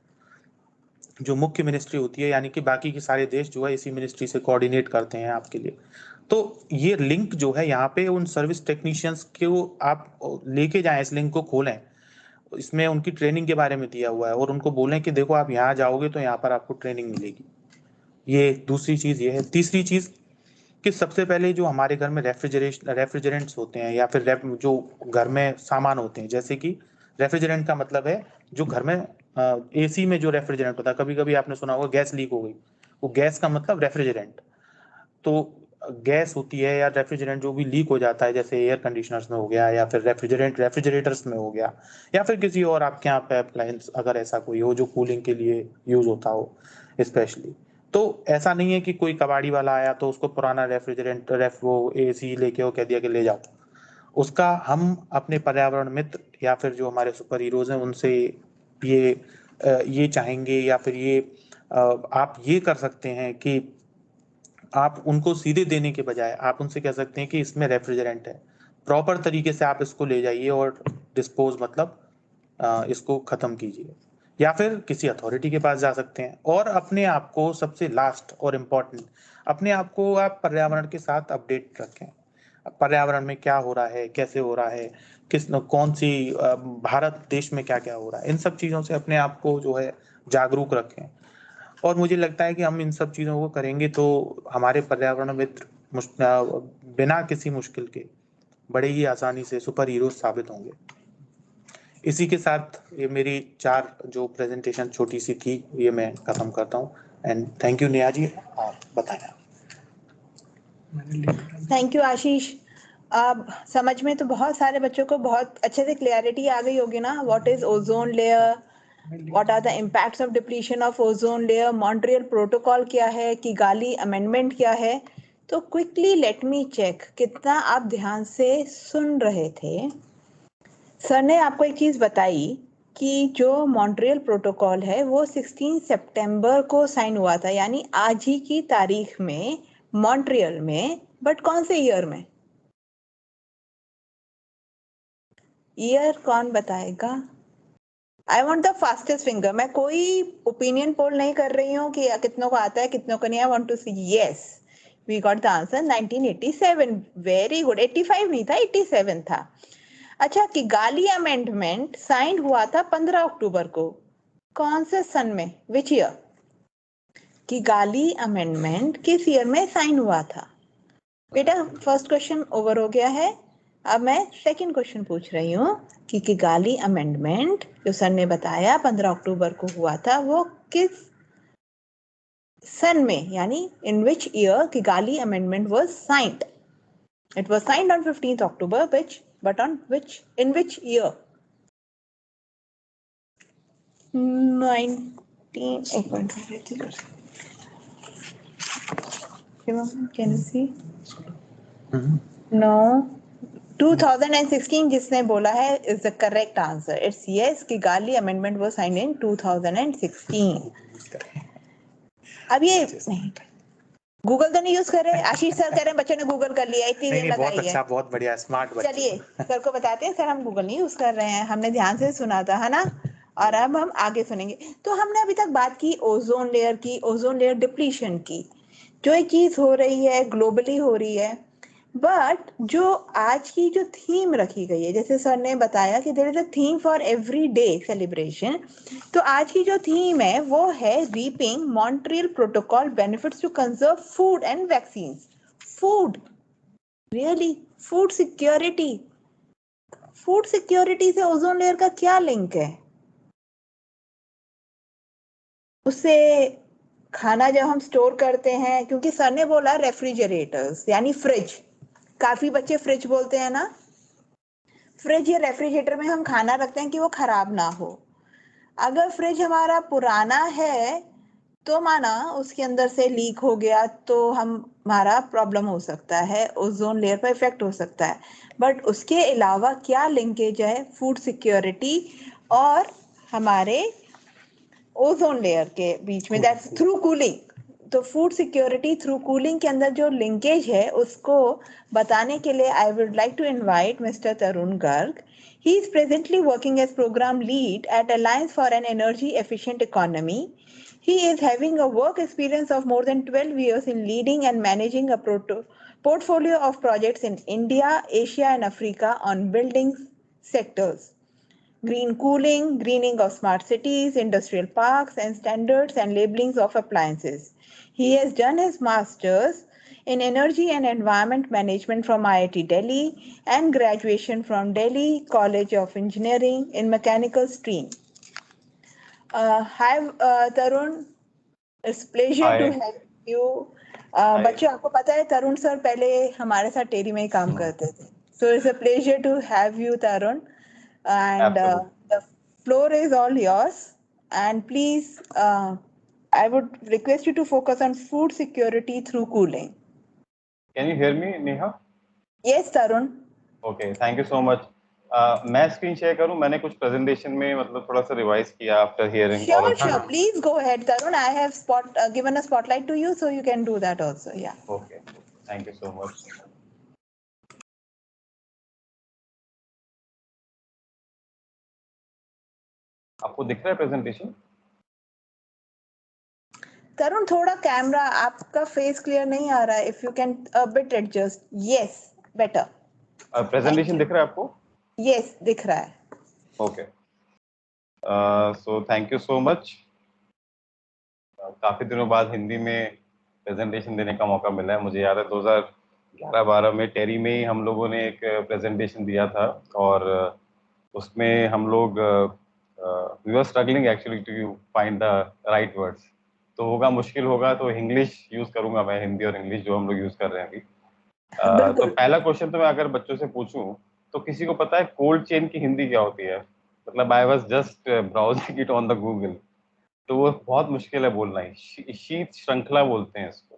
जो मुख्य मिनिस्ट्री होती है, यानी कि बाकी के सारे देश जो है इसी मिनिस्ट्री से कोऑर्डिनेट करते हैं आपके लिए। तो ये लिंक जो है यहाँ पे उन सर्विस टेक्नीशियंस को आप लेके जाएं, इस लिंक को खोलें, इसमें उनकी ट्रेनिंग के बारे में दिया हुआ है, और उनको बोलें कि देखो आप यहाँ जाओगे तो यहाँ पर आपको ट्रेनिंग मिलेगी। ये दूसरी चीज ये है। तीसरी चीज कि सबसे पहले जो हमारे घर में रेफ्रिजरेंट्स होते हैं, या फिर जो घर में सामान होते हैं, जैसे कि रेफ्रिजरेंट का मतलब है जो घर में एसी में जो रेफ्रिजरेंट होता है, कभी कभी आपने सुना होगा गैस लीक हो गई, वो गैस का मतलब रेफ्रिजरेंट। तो गैस होती है या रेफ्रिजरेंट जो भी लीक हो जाता है, जैसे एयर कंडीशनर्स में हो गया, या फिर रेफ्रिजरेटर्स में हो गया, या फिर किसी और आपके यहाँ पे अप्लायंस अगर ऐसा कोई हो जो कूलिंग के लिए यूज होता हो स्पेशली। तो ऐसा नहीं है कि कोई कबाड़ी वाला आया तो उसको पुराना वो एसी लेके वो कह दिया कि ले जाओ। उसका हम अपने पर्यावरण मित्र या फिर जो हमारे सुपर हीरोज हैं उनसे ये चाहेंगे, या फिर आप ये कर सकते हैं कि आप उनको सीधे देने के बजाय आप उनसे कह सकते हैं कि इसमें रेफ्रिजरेंट है, प्रॉपर तरीके से आप इसको ले जाइए और डिस्पोज मतलब इसको खत्म कीजिए, या फिर किसी अथॉरिटी के पास जा सकते हैं। और अपने आप को सबसे लास्ट और इम्पोर्टेंट, अपने आप को आप पर्यावरण के साथ अपडेट रखें। पर्यावरण में क्या हो रहा है, कैसे हो रहा है, कौन सी भारत देश में क्या क्या हो रहा है, इन सब चीज़ों से अपने आप को जो है जागरूक रखें। और मुझे लगता है कि हम इन सब चीज़ों को करेंगे तो हमारे पर्यावरण मित्र बिना किसी मुश्किल के बड़े ही आसानी से सुपर हीरो साबित होंगे। इसी के साथ ये मेरी 4 जो प्रेजेंटेशन छोटी सी थी ये मैं खत्म करता हूँ। एंड थैंक यू नेहा जी, आप बताएं। थैंक यू आशीष। अब समझ में तो बहुत सारे बच्चों को बहुत अच्छे से क्लियरिटी आ गई होगी ना, what is ozone layer, what are the impacts of depletion of ozone layer, Montreal protocol क्या है, किगाली अमेंडमेंट क्या है। तो क्विकली लेट मी चेक कितना आप ध्यान से सुन रहे थे। सर ने आपको एक चीज बताई कि जो मॉन्ट्रियल प्रोटोकॉल है वो 16 सितंबर को साइन हुआ था, यानी आज ही की तारीख में मॉन्ट्रियल में। बट कौन से ईयर में? ईयर कौन बताएगा? I want the fastest finger. मैं कोई ओपिनियन पोल नहीं कर रही हूँ कि कितनों को आता है कितनों को नहीं। I want to see. Yes, we got the answer 1987। Very good. 85 नहीं था, 87 था। अच्छा, किगाली अमेंडमेंट साइन हुआ था 15 अक्टूबर को। कौन से सन में? विच ईयर? किगाली अमेंडमेंट किस ईयर में साइन हुआ था? बेटा फर्स्ट क्वेश्चन ओवर हो गया है। अब मैं सेकंड क्वेश्चन पूछ रही हूँ कि किगाली अमेंडमेंट जो सर ने बताया 15 अक्टूबर को हुआ था, वो किस सन में, यानी in which year Kigali amendment was signed? It was signed on 15th October, but on in which year? can you see? No. 2016 जिसने बोला है is the correct answer. It's yes, Kigali amendment was signed in 2016. अब ये नहीं, Google तो नहीं use कर रहे? आशीष सर कह रहे हैं बच्चों ने गूगल कर लिया, इतनी देर लगाई है। अच्छा, बहुत बढ़िया, स्मार्ट बच्चे। चलिए सर को बताते हैं, सर हम गूगल नहीं यूज कर रहे हैं, हमने ध्यान से सुना था, है ना? और अब हम आगे सुनेंगे। तो हमने अभी तक बात की ओजोन लेयर की, ओजोन लेयर डिप्लीशन की, जो एक चीज हो रही है ग्लोबली हो रही है। बट जो आज की जो थीम रखी गई है, जैसे सर ने बताया कि there is a theme for every day celebration, तो आज की जो थीम है वो है reaping Montreal protocol benefits to conserve food and vaccines. Food, really? Food security? Food security से ओजोन लेयर का क्या लिंक है? उससे खाना जब हम स्टोर करते हैं, क्योंकि सर ने बोला रेफ्रिजरेटर्स यानी फ्रिज, काफी बच्चे फ्रिज बोलते हैं ना। फ्रिज या रेफ्रिजरेटर में हम खाना रखते हैं कि वो खराब ना हो। अगर फ्रिज हमारा पुराना है तो माना उसके अंदर से लीक हो गया तो हमारा प्रॉब्लम हो सकता है, ओजोन लेयर पर इफेक्ट हो सकता है। बट उसके अलावा क्या लिंकेज है फूड सिक्योरिटी और हमारे ओजोन लेयर के बीच में? That's through cooling. तो फूड सिक्योरिटी थ्रू कूलिंग के अंदर जो लिंकेज है उसको बताने के लिए I would like to invite mister Tarun Garg. He is presently working as program lead at Alliance for an Energy Efficient Economy. He is having a work experience of more than 12 years in leading and managing a portfolio of projects in India, Asia, and Africa on building sectors: green cooling, greening of smart cities, industrial parks, and standards and labelings of appliances. He has done his master's in energy and environment management from IIT Delhi and graduation from Delhi College of Engineering in mechanical stream. Hi Tarun, it's pleasure to Hi. have you. Hi. बच्चों आपको पता है तरुण sir पहले हमारे साथ टेरी में ही काम करते थे. So it's a pleasure to have you, Tarun. And Absolutely. the floor is all yours. And please, I would request you to focus on food security through cooling. Can you hear me, Neha? Yes, Tarun. Okay, thank you so much. मैं screen share करूं. मैंने कुछ presentation में मतलब थोड़ा सा revise किया after hearing all of Sure. Please go ahead, Tarun. I have given a spotlight to you, so you can do that also. Yeah. Okay, thank you so much. आपको दिख रहा है प्रेजेंटेशन? तरुण थोड़ा कैमरा आपका face clear नहीं आ रहा है. If you can a bit adjust. Yes, better. Presentation दिख रहा है आपको? Yes, दिख रहा है. Okay. So thank you so much. काफी दिनों बाद हिंदी में प्रेजेंटेशन देने का मौका मिला है. मुझे याद है 2011-12 में टेरी में ही हम लोगों ने एक प्रेजेंटेशन दिया था और उसमें हम लोग we were struggling actually to find the right words. तो होगा मुश्किल होगा तो इंग्लिश यूज करूंगा मैं, हिंदी और इंग्लिश जो हम लोग यूज कर रहे हैं अभी. तो पहला क्वेश्चन तो मैं अगर बच्चों से पूछूं तो किसी को पता है कोल्ड चेन की हिंदी क्या होती है? मतलब I was just browsing it on the Google. तो वो बहुत मुश्किल है बोलना ही. शीत श्रृंखला बोलते हैं इसको.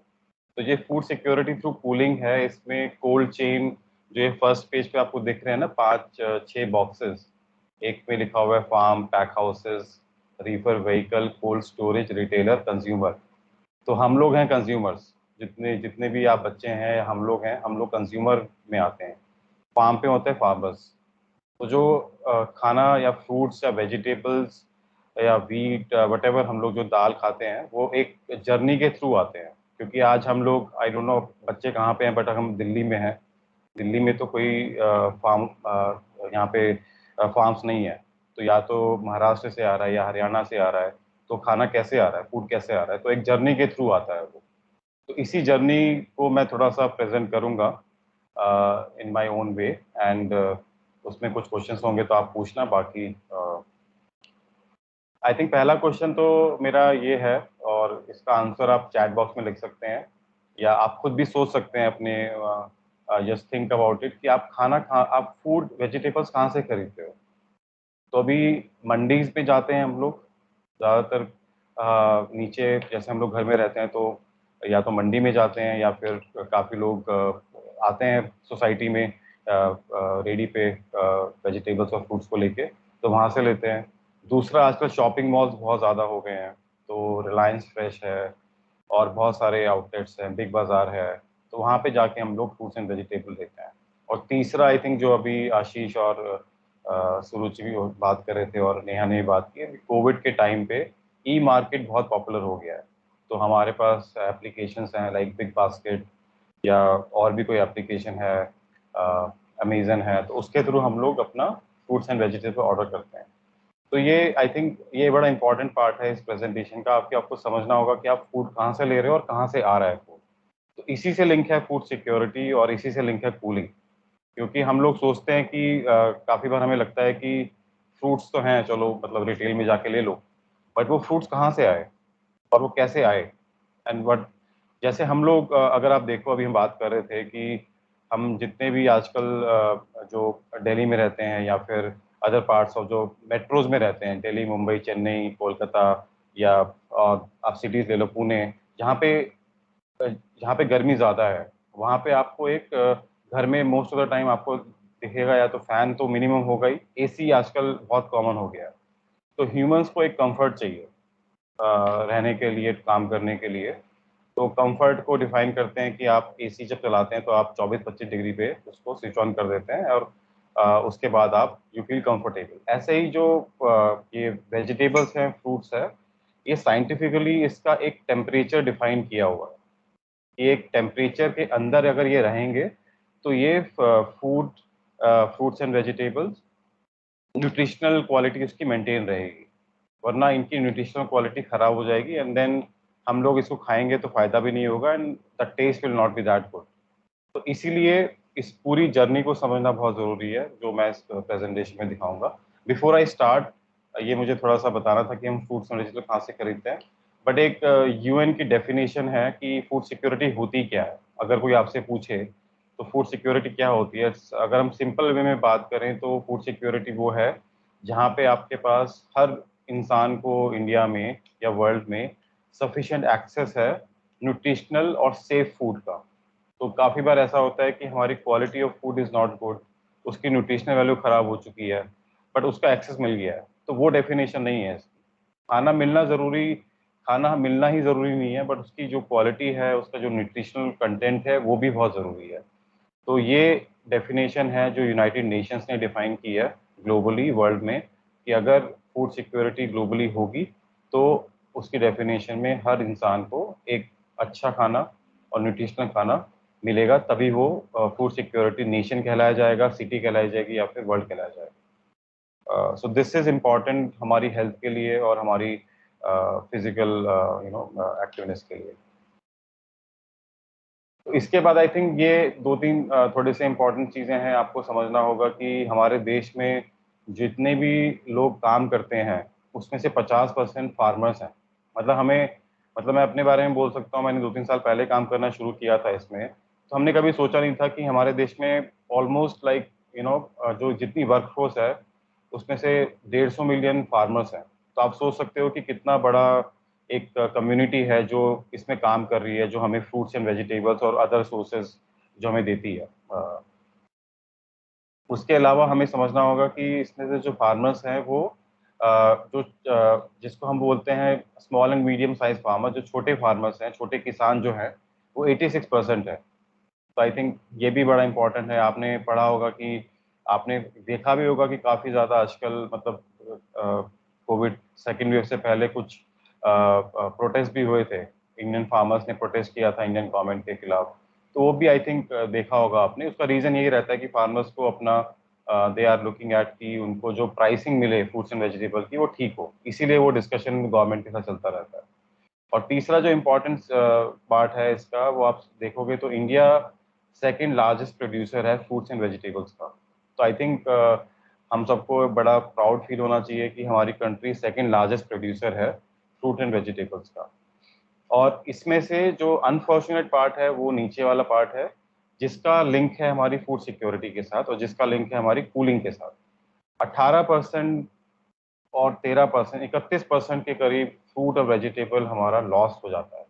तो ये फूड सिक्योरिटी थ्रू कूलिंग है. इसमें कोल्ड चेन जो ये फर्स्ट पेज पे आपको दिख रहे हैं ना 5-6 बॉक्सेस, एक में लिखा हुआ है farm, pack houses, reefer vehicle, cold storage, retailer, consumer. तो हम लोग हैं कंज्यूमर्स. जितने जितने भी आप बच्चे हैं हम लोग हैं, हम लोग कंज्यूमर में आते हैं. फार्म पे होते हैं फार्मर्स. तो जो खाना या फ्रूट्स या वेजिटेबल्स या वीट वटेवर हम लोग जो दाल खाते हैं वो एक जर्नी के थ्रू आते हैं. क्योंकि आज हम लोग आई डोंट नो बच्चे कहाँ पे हैं बट हम दिल्ली में हैं. दिल्ली में तो कोई फार्म यहाँ पे फार्म्स नहीं है. तो या तो महाराष्ट्र से आ रहा है या हरियाणा से आ रहा है. तो खाना कैसे आ रहा है, फूड कैसे आ रहा है? तो एक जर्नी के थ्रू आता है वो. तो इसी जर्नी को मैं थोड़ा सा प्रेजेंट करूंगा in my own way. And उसमें कुछ क्वेश्चंस होंगे तो आप पूछना. बाकी आई थिंक पहला क्वेश्चन तो मेरा ये है और इसका आंसर आप चैट बॉक्स में लिख सकते हैं या आप खुद भी सोच सकते हैं अपने. जस्ट थिंक अबाउट इट कि आप फूड वेजिटेबल्स कहाँ से खरीदते हो. तो अभी मंडीज में जाते हैं हम लोग ज़्यादातर. नीचे जैसे हम लोग घर में रहते हैं तो या तो मंडी में जाते हैं या फिर काफ़ी लोग आते हैं सोसाइटी में रेडी पे वेजिटेबल्स और फ्रूट्स को लेके, तो वहाँ से लेते हैं. दूसरा आजकल शॉपिंग मॉल्स बहुत ज़्यादा हो गए हैं. तो रिलायंस फ्रेश है और बहुत सारे आउटलेट्स हैं, बिग बाज़ार है. तो वहाँ पे जाके हम लोग फ्रूट्स एंड वेजिटेबल लेते हैं. और तीसरा आई थिंक जो अभी आशीष और सुरुचि भी बात कर रहे थे और नेहा ने भी बात की, कोविड के टाइम पे ई मार्केट बहुत पॉपुलर हो गया है. तो हमारे पास एप्लीकेशंस हैं लाइक बिग बास्केट या और भी कोई एप्लीकेशन है, अमेजन है. तो उसके थ्रू हम लोग अपना फ्रूट्स एंड वेजिटेबल ऑर्डर करते हैं. तो ये आई थिंक ये बड़ा इंपॉर्टेंट पार्ट है इस प्रेजेंटेशन का. आपको समझना होगा कि आप फूड कहाँ से ले रहे हो और कहाँ से आ रहा है फूड. तो इसी से लिंक है फूड सिक्योरिटी और इसी से लिंक है कूलिंग. क्योंकि हम लोग सोचते हैं कि काफ़ी बार हमें लगता है कि फ्रूट्स तो हैं, चलो मतलब रिटेल में जाके ले लो, बट वो फ्रूट्स कहाँ से आए और वो कैसे आए. एंड बट जैसे हम लोग अगर आप देखो अभी हम बात कर रहे थे कि हम जितने भी आजकल जो दिल्ली में रहते हैं या फिर अदर पार्ट्स ऑफ जो मेट्रोज में रहते हैं, दिल्ली, मुंबई, चेन्नई, कोलकाता या आप सिटीज़ ले लो, पुणे, जहाँ पे गर्मी ज़्यादा है वहाँ पे आपको एक घर में मोस्ट ऑफ द टाइम आपको दिखेगा या तो फैन तो मिनिमम होगा ही, एसी आजकल बहुत कॉमन हो गया है. तो ह्यूमंस को एक कंफर्ट चाहिए रहने के लिए, काम करने के लिए. तो कंफर्ट को डिफाइन करते हैं कि आप एसी जब चलाते हैं तो आप 24-25 डिग्री पे उसको स्विच ऑन कर देते हैं और उसके बाद आप यू फील कंफर्टेबल। ऐसे ही जो ये वेजिटेबल्स हैं, फ्रूट्स है, ये साइंटिफिकली इसका एक टेम्परेचर डिफाइन किया हुआ है कि एक टेम्परेचर के अंदर अगर ये रहेंगे तो ये fruits and vegetables nutritional quality उसकी मेंटेन रहेगी, वरना इनकी न्यूट्रिशनल क्वालिटी खराब हो जाएगी एंड देन हम लोग इसको खाएंगे तो फायदा भी नहीं होगा and the taste will not be that good. तो इसीलिए इस पूरी जर्नी को समझना बहुत ज़रूरी है, जो मैं इस प्रेजेंटेशन में दिखाऊंगा। बिफोर आई स्टार्ट, ये मुझे थोड़ा सा बताना था कि हम फ्रूट्स एंड वेजिटेबल कहाँ से खरीदते हैं, बट एक यूएन की डेफिनेशन है कि फूड सिक्योरिटी होती क्या है। अगर कोई आपसे पूछे तो फूड सिक्योरिटी क्या होती है, अगर हम सिंपल वे में बात करें तो फूड सिक्योरिटी वो है जहाँ पे आपके पास हर इंसान को इंडिया में या वर्ल्ड में सफिशिएंट एक्सेस है न्यूट्रिशनल और सेफ फूड का। तो काफ़ी बार ऐसा होता है कि हमारी quality of food is not good, उसकी न्यूट्रिशनल वैल्यू ख़राब हो चुकी है, बट उसका एक्सेस मिल गया है, तो वो डेफिनेशन नहीं है इसकी। खाना मिलना ज़रूरी, खाना मिलना ही ज़रूरी नहीं है, बट उसकी जो क्वालिटी है, उसका जो न्यूट्रिशनल कंटेंट है, वो भी बहुत ज़रूरी है। तो ये डेफिनेशन है जो यूनाइटेड नेशंस ने डिफाइन की है ग्लोबली वर्ल्ड में, कि अगर फूड सिक्योरिटी ग्लोबली होगी तो उसकी डेफिनेशन में हर इंसान को एक अच्छा खाना और न्यूट्रिशनल खाना मिलेगा, तभी वो फूड सिक्योरिटी नेशन कहलाया जाएगा, सिटी कहलाई जाएगी या फिर वर्ल्ड कहलाया जाएगा। सो दिस इज इम्पॉर्टेंट हमारी हेल्थ के लिए और हमारी फिजिकल एक्टिवनेस के लिए। तो इसके बाद आई थिंक ये दो तीन थोड़े से इम्पोर्टेंट चीज़ें हैं, आपको समझना होगा कि हमारे देश में जितने भी लोग काम करते हैं उसमें से 50% फार्मर्स हैं। मतलब मैं अपने बारे में बोल सकता हूँ, मैंने 2-3 साल पहले काम करना शुरू किया था इसमें, तो हमने कभी सोचा नहीं था कि हमारे देश में ऑलमोस्ट लाइक जो जितनी वर्कफोर्स है उसमें से 150 मिलियन फार्मर्स हैं। तो आप सोच सकते हो कि कितना बड़ा एक कम्युनिटी है जो इसमें काम कर रही है, जो हमें फ्रूट्स एंड वेजिटेबल्स और अदर सोर्सेज जो हमें देती है। उसके अलावा हमें समझना होगा कि इसमें से जो फार्मर्स हैं वो जिसको हम बोलते हैं small and medium size farmer, जो छोटे फार्मर्स हैं, छोटे किसान जो हैं, वो 86% है। तो आई थिंक ये भी बड़ा इम्पोर्टेंट है। आपने पढ़ा होगा कि आपने देखा भी होगा कि काफ़ी ज़्यादा आजकल मतलब कोविड सेकेंड वेव से पहले कुछ प्रोटेस्ट भी हुए थे, इंडियन फार्मर्स ने प्रोटेस्ट किया था इंडियन गवर्नमेंट के खिलाफ। तो वो भी आई थिंक देखा होगा आपने। उसका रीज़न यही रहता है कि फार्मर्स को अपना दे आर लुकिंग एट कि उनको जो प्राइसिंग मिले फ्रूट्स एंड वेजिटेबल की वो ठीक हो, इसीलिए वो डिस्कशन गवर्नमेंट के साथ चलता रहता है। और तीसरा जो इम्पोर्टेंट पार्ट है इसका, वो आप देखोगे तो इंडिया सेकंड लार्जेस्ट प्रोड्यूसर है फ्रूट्स एंड वेजिटेबल्स का। तो आई थिंक हम सबको बड़ा प्राउड फील होना चाहिए कि हमारी कंट्री सेकंड लार्जेस्ट प्रोड्यूसर है फ्रूट एंड वेजिटेबल्स का। और इसमें से जो अनफॉर्चुनेट पार्ट है वो नीचे वाला पार्ट है, जिसका लिंक है हमारी फूड सिक्योरिटी के साथ और जिसका लिंक है हमारी कूलिंग के साथ। 18% और 13%, 31% के करीब फ्रूट और वेजिटेबल हमारा लॉस हो जाता है।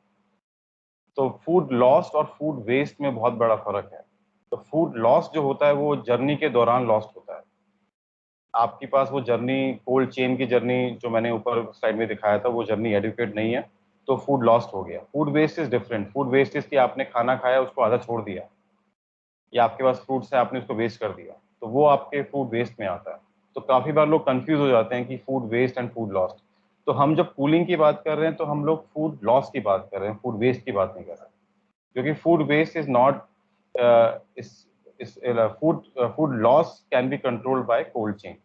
तो फूड लॉस और फूड वेस्ट में बहुत बड़ा फर्क है। तो फूड लॉस जो होता है वो जर्नी के दौरान लॉस्ट होता है। आपके पास वो जर्नी, कोल्ड चेन की जर्नी जो मैंने ऊपर स्लाइड में दिखाया था, वो जर्नी एडुकेट नहीं है, तो फूड लॉस्ट हो गया। Food waste is different. Food waste is कि आपने खाना खाया, उसको आधा छोड़ दिया, या आपके पास फ्रूट्स है, आपने उसको वेस्ट कर दिया, तो वो आपके फूड वेस्ट में आता है। तो काफ़ी बार लोग कंफ्यूज हो जाते हैं कि food waste and food lost. तो हम जब कूलिंग की बात कर रहे हैं तो हम लोग फूड लॉस की बात कर रहे हैं, फूड वेस्ट की बात नहीं कर रहे हैं, क्योंकि फूड वेस्ट इज नॉट इस food loss can be controlled by cold chain,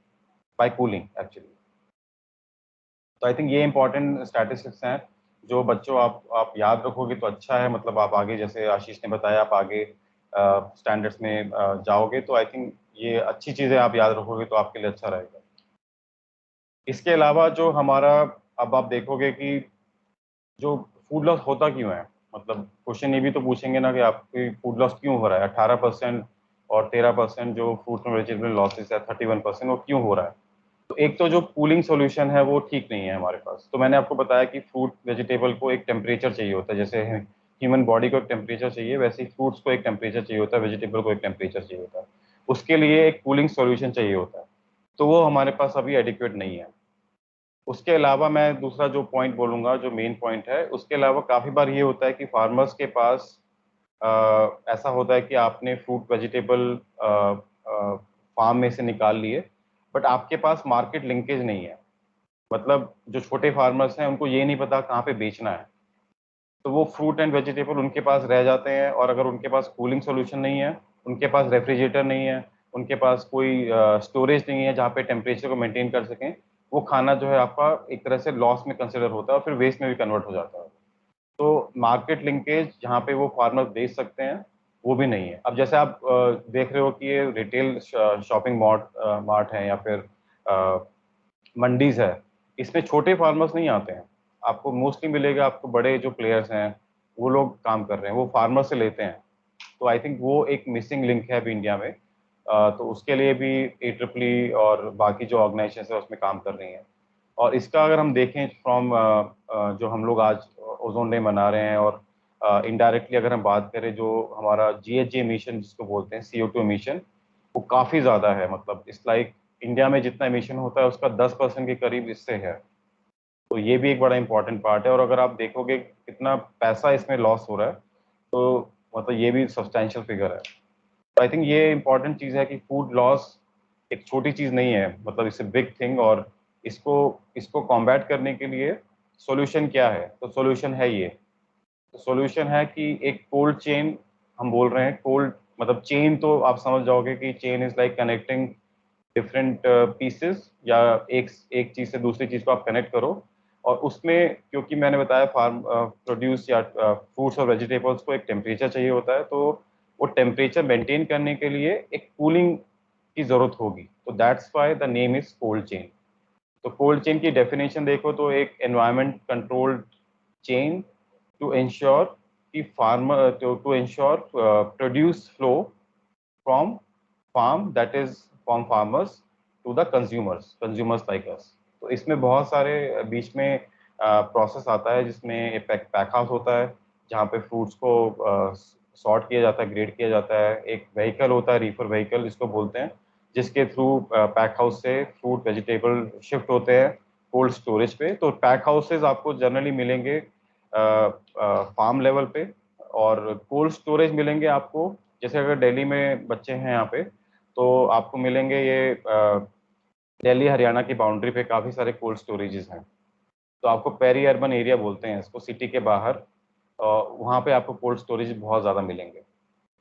by cooling actually. तो आई थिंक ये इंपॉर्टेंट स्टैटिस्टिक्स हैं जो बच्चों आप याद रखोगे तो अच्छा है। मतलब आप आगे, जैसे आशीष ने बताया, आप आगे स्टैंडर्ड्स में जाओगे तो आई थिंक ये अच्छी चीज़ें आप याद रखोगे तो आपके लिए अच्छा रहेगा। इसके अलावा जो हमारा, अब आप देखोगे कि जो फूड लॉस होता क्यों है, मतलब क्वेश्चन ये भी तो पूछेंगे ना कि आपकी फूड लॉस क्यों हो रहा है। 18% और 13% जो फ्रूट और वेजिटेबल लॉसेस है, 31%, वो क्यों हो रहा है। तो एक तो जो कूलिंग सॉल्यूशन है वो ठीक नहीं है हमारे पास। तो मैंने आपको बताया कि फ्रूट वेजिटेबल को एक टेम्परेचर चाहिए होता है, जैसे ह्यूमन बॉडी को एक टेम्परेचर चाहिए, वैसे ही फ्रूट्स को एक टेम्परेचर चाहिए होता है, वेजिटेबल को एक टेम्परेचर चाहिए होता है। उसके लिए एक कूलिंग सॉल्यूशन चाहिए होता है, तो वो हमारे पास अभी एडिक्वेट नहीं है। उसके अलावा मैं दूसरा जो पॉइंट बोलूंगा, जो मेन पॉइंट है, उसके अलावा काफ़ी बार ये होता है कि फार्मर्स के पास ऐसा होता है कि आपने फ्रूट वेजिटेबल फार्म में से निकाल लिए, बट आपके पास मार्केट लिंकेज नहीं है। मतलब जो छोटे फार्मर्स हैं उनको ये नहीं पता कहाँ पे बेचना है, तो वो फ्रूट एंड वेजिटेबल उनके पास रह जाते हैं। और अगर उनके पास कूलिंग सोल्यूशन नहीं है, उनके पास रेफ्रिजरेटर नहीं है, उनके पास कोई स्टोरेज नहीं है जहाँ पे टेम्परेचर को मेंटेन कर सकें, वो खाना जो है आपका एक तरह से लॉस में कंसिडर होता है और फिर वेस्ट में भी कन्वर्ट हो जाता है। तो मार्केट लिंकेज जहाँ पे वो फार्मर बेच सकते हैं वो भी नहीं है। अब जैसे आप देख रहे हो कि ये रिटेल शॉपिंग मार्ट है या फिर मंडीज है, इसमें छोटे फार्मर्स नहीं आते हैं। आपको मोस्टली मिलेगा, आपको बड़े जो प्लेयर्स हैं वो लोग काम कर रहे हैं, वो फार्मर से लेते हैं। तो आई थिंक वो एक मिसिंग लिंक है अभी इंडिया में। तो उसके लिए भी AEEE और बाकी जो ऑर्गेनाइजेशन है उसमें काम कर रही हैं। और इसका अगर हम देखें फ्रॉम जो हम लोग आज ओजोन डे मना रहे हैं, और इनडायरेक्टली अगर हम बात करें, जो हमारा GHG एमिशन जिसको बोलते हैं, CO2 एमिशन, वो काफ़ी ज़्यादा है। मतलब इस लाइक इंडिया में जितना एमिशन होता है उसका 10% के करीब इससे है। तो ये भी एक बड़ा इंपॉर्टेंट पार्ट है। और अगर आप देखोगे कितना पैसा इसमें लॉस हो रहा है, तो मतलब ये भी सब्सटैंशियल फिगर है। तो आई थिंक ये इंपॉर्टेंट चीज़ है कि फूड लॉस एक छोटी चीज़ नहीं है, मतलब इट्स ए बिग थिंग। और इसको इसको कॉम्बैट करने के लिए सॉल्यूशन क्या है? तो सॉल्यूशन है ये। तो सॉल्यूशन है कि एक कोल्ड चेन हम बोल रहे हैं। कोल्ड मतलब चेन, तो आप समझ जाओगे कि chain is like connecting different pieces, या एक एक चीज़ से दूसरी चीज़ को आप कनेक्ट करो। और उसमें क्योंकि मैंने बताया फार्म प्रोड्यूस या फ्रूट्स और वेजिटेबल्स को एक टेम्परेचर चाहिए होता है, तो वो टेम्परेचर मेंटेन करने के लिए एक कूलिंग की ज़रूरत होगी। तो that's why the name is cold chain. तो कोल्ड चेन की डेफिनेशन देखो तो एक environment controlled chain to ensure कि farmer to ensure produce flow from farm, that is from farmers to the consumers like us. तो इसमें बहुत सारे बीच में प्रोसेस आता है, जिसमें एक पैक हाउस होता है जहाँ पे फ्रूट्स को सॉर्ट किया जाता है, ग्रेड किया जाता है। एक व्हीकल होता है, रीफर व्हीकल जिसको बोलते हैं, जिसके थ्रू पैक हाउस से फ्रूट वेजिटेबल शिफ्ट होते हैं कोल्ड स्टोरेज पे। तो पैक हाउसेज आपको जनरली मिलेंगे फार्म लेवल पे, और कोल्ड स्टोरेज मिलेंगे आपको, जैसे अगर दिल्ली में बच्चे हैं यहाँ पे, तो आपको मिलेंगे ये दिल्ली हरियाणा की बाउंड्री पे काफ़ी सारे कोल्ड स्टोरेजेस हैं। तो आपको पेरी अर्बन एरिया बोलते हैं इसको, सिटी के बाहर, वहाँ पे आपको कोल्ड स्टोरेज बहुत ज़्यादा मिलेंगे।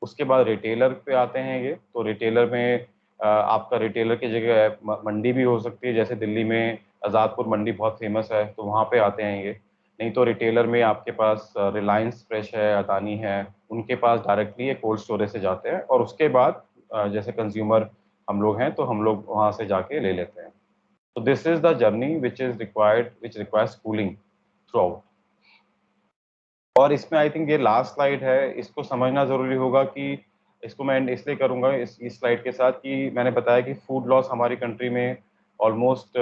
उसके बाद रिटेलर पे आते हैं ये। तो रिटेलर में आपका रिटेलर की जगह मंडी भी हो सकती है, जैसे दिल्ली में आज़ादपुर मंडी बहुत फेमस है, तो वहाँ पे आते हैं ये। नहीं तो रिटेलर में आपके पास रिलायंस फ्रेश है, अदानी है, उनके पास डायरेक्टली ये कोल्ड स्टोरेज से जाते हैं। और उसके बाद जैसे कंज्यूमर हम लोग हैं, तो हम लोग वहाँ से जाके ले लेते हैं। तो this is the journey which requires cooling through out. और इसमें आई थिंक ये लास्ट स्लाइड है, इसको समझना ज़रूरी होगा कि इसको मैं इसलिए करूँगा इस स्लाइड के साथ, कि मैंने बताया कि फूड लॉस हमारी कंट्री में ऑलमोस्ट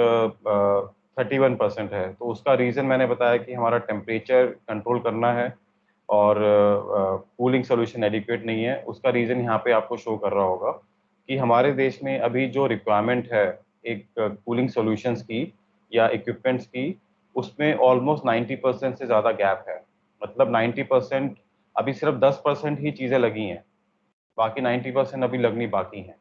31% है। तो उसका रीज़न मैंने बताया कि हमारा टेम्परेचर कंट्रोल करना है, और कूलिंग सोल्यूशन एडिक्वेट नहीं है। उसका रीज़न यहाँ पे आपको शो कर रहा होगा कि हमारे देश में अभी जो रिक्वायरमेंट है एक कूलिंग सोल्यूशंस की या इक्विपमेंट्स की, उसमें ऑलमोस्ट 90% से ज़्यादा गैप है। मतलब 90%, अभी सिर्फ 10% ही चीज़ें लगी हैं, बाकी 90% अभी लगनी बाकी हैं।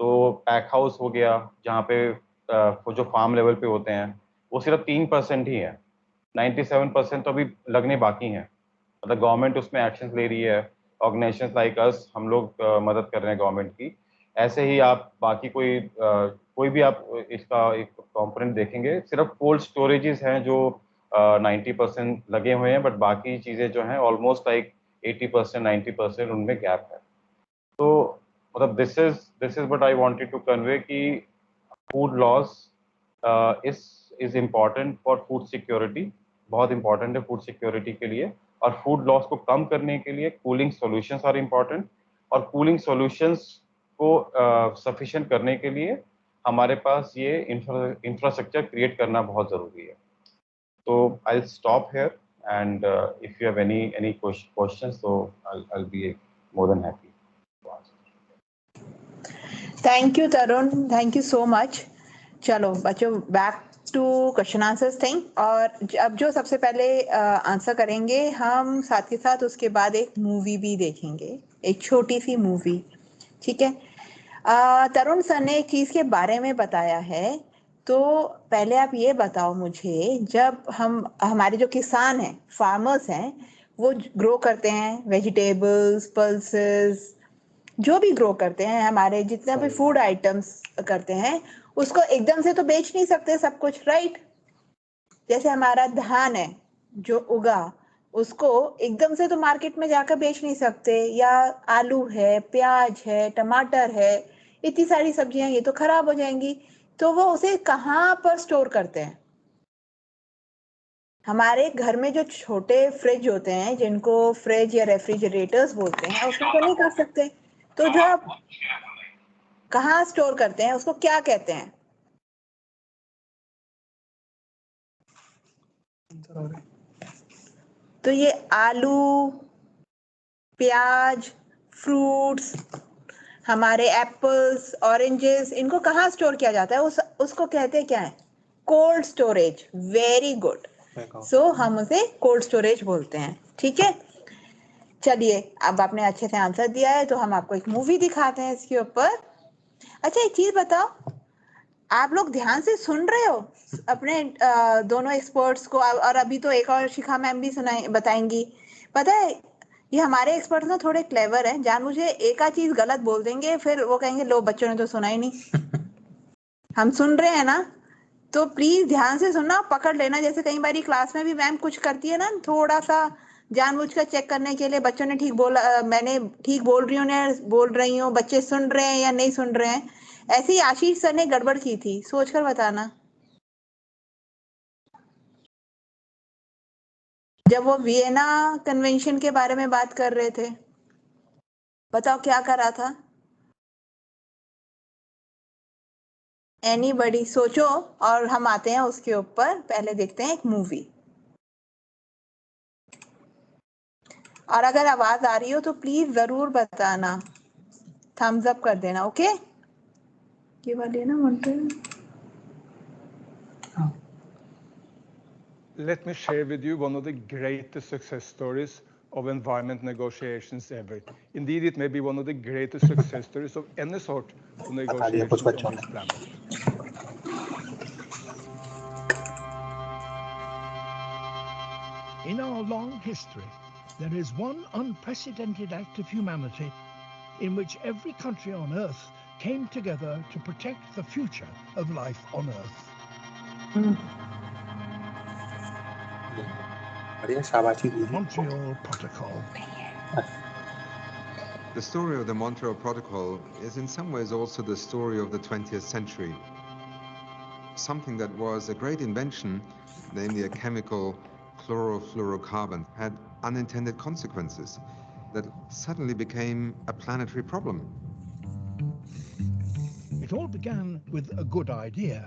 तो पैक हाउस हो गया, जहाँ पे वो जो फार्म लेवल पे होते हैं, वो सिर्फ 3% ही है। 97% तो अभी लगने बाकी हैं। मतलब गवर्नमेंट उसमें एक्शन ले रही है, ऑर्गेनाइजेशंस लाइक अस, हम लोग मदद कर रहे हैं गवर्नमेंट की। ऐसे ही आप बाकी कोई भी आप इसका एक कंपोनेंट देखेंगे, सिर्फ कोल्ड स्टोरेजेस हैं जो 90% लगे हुए हैं, बट बाकी चीज़ें जो हैं ऑलमोस्ट लाइक 80% 90% उनमें गैप है। तो मतलब this is what I wanted to convey कि food loss is important for food security, बहुत इंपॉर्टेंट है फूड सिक्योरिटी के लिए। और फूड लॉस को कम करने के लिए कूलिंग सॉल्यूशंस आर इम्पॉर्टेंट, और कूलिंग सॉल्यूशंस को सफिशिएंट करने के लिए हमारे पास ये इंफ्रास्ट्रक्चर क्रिएट करना बहुत ज़रूरी है। तो I will stop here, and if you have any questions, so I'll be more than happy to answer. Thank you Tarun, thank you so much. चलो बच्चों, back to question answers thing, और अब जो सबसे पहले आंसर करेंगे हम, साथ के साथ उसके बाद एक मूवी भी देखेंगे, एक छोटी सी मूवी, ठीक है। तरुण सर ने एक चीज के बारे में बताया है, तो पहले आप ये बताओ मुझे, जब हमारे जो किसान हैं, फार्मर्स हैं, वो ग्रो करते हैं वेजिटेबल्स, पल्सेस, जो भी ग्रो करते हैं, हमारे जितना भी फूड आइटम्स करते हैं, उसको एकदम से तो बेच नहीं सकते सब कुछ, राइट। जैसे हमारा धान है जो उगा, उसको एकदम से तो मार्केट में जाकर बेच नहीं सकते, या आलू है, प्याज है, टमाटर है, इतनी सारी सब्जियां, ये तो खराब हो जाएंगी, तो वो उसे कहाँ पर स्टोर करते हैं? हमारे घर में जो छोटे फ्रिज होते हैं, जिनको फ्रिज या रेफ्रिजरेटर्स बोलते हैं, उसमें तो नहीं कर सकते, तो जो आप कहाँ स्टोर करते हैं उसको क्या कहते हैं? तो ये आलू, प्याज, फ्रूट्स, हमारे एप्पल्स, ऑरेंजेस, इनको कहाँ स्टोर किया जाता है? उसको कहते हैं क्या है? Cold storage. Very good. So हम उसे कोल्ड स्टोरेज बोलते हैं, ठीक है। चलिए, अब आपने अच्छे से आंसर दिया है, तो हम आपको एक मूवी दिखाते हैं इसके ऊपर। अच्छा, एक चीज बताओ, आप लोग ध्यान से सुन रहे हो अपने दोनों एक्सपर्ट्स को? और अभी तो एक और शिखा मैम भी बताएंगी। पता है, ये हमारे एक्सपर्ट्स ना थोड़े क्लेवर हैं, जानबूझे एक आध चीज गलत बोल देंगे, फिर वो कहेंगे लो बच्चों ने तो सुना ही नहीं। हम सुन रहे हैं ना, तो प्लीज ध्यान से सुनना, पकड़ लेना। जैसे कई बारी क्लास में भी मैम कुछ करती है ना, थोड़ा सा जानबूझकर चेक करने के लिए, बच्चों ने ठीक बोला, मैंने ठीक बोल रही हूँ ना बोल रही हूँ, बच्चे सुन रहे हैं या नहीं सुन रहे हैं। ऐसे ही आशीष सर ने गड़बड़ की थी, सोचकर बताना। जब वो वियना कन्वेंशन के बारे में बात कर रहे थे, बताओ क्या करा था? एनीबडी सोचो, और हम आते हैं उसके ऊपर। पहले देखते हैं एक मूवी, और अगर आवाज आ रही हो तो प्लीज जरूर बताना, थम्स अप कर देना, ओके। ये वाली है ना Montreal? Let me share with you one of the greatest success stories of environment negotiations ever. Indeed, it may be one of the greatest success stories of any sort of negotiations on this planet. In our long history, there is one unprecedented act of humanity in which every country on Earth came together to protect the future of life on Earth. The Montreal Protocol. The story of the Montreal Protocol is in some ways also the story of the 20th century. Something that was a great invention, namely a chemical chlorofluorocarbon, had unintended consequences that suddenly became a planetary problem. It all began with a good idea.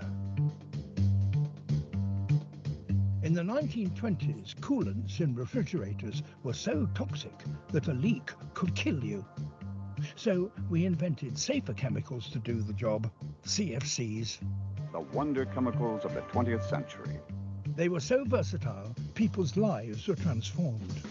In the 1920s, coolants in refrigerators were so toxic that a leak could kill you. So we invented safer chemicals to do the job, CFCs. The wonder chemicals of the 20th century. They were so versatile, people's lives were transformed.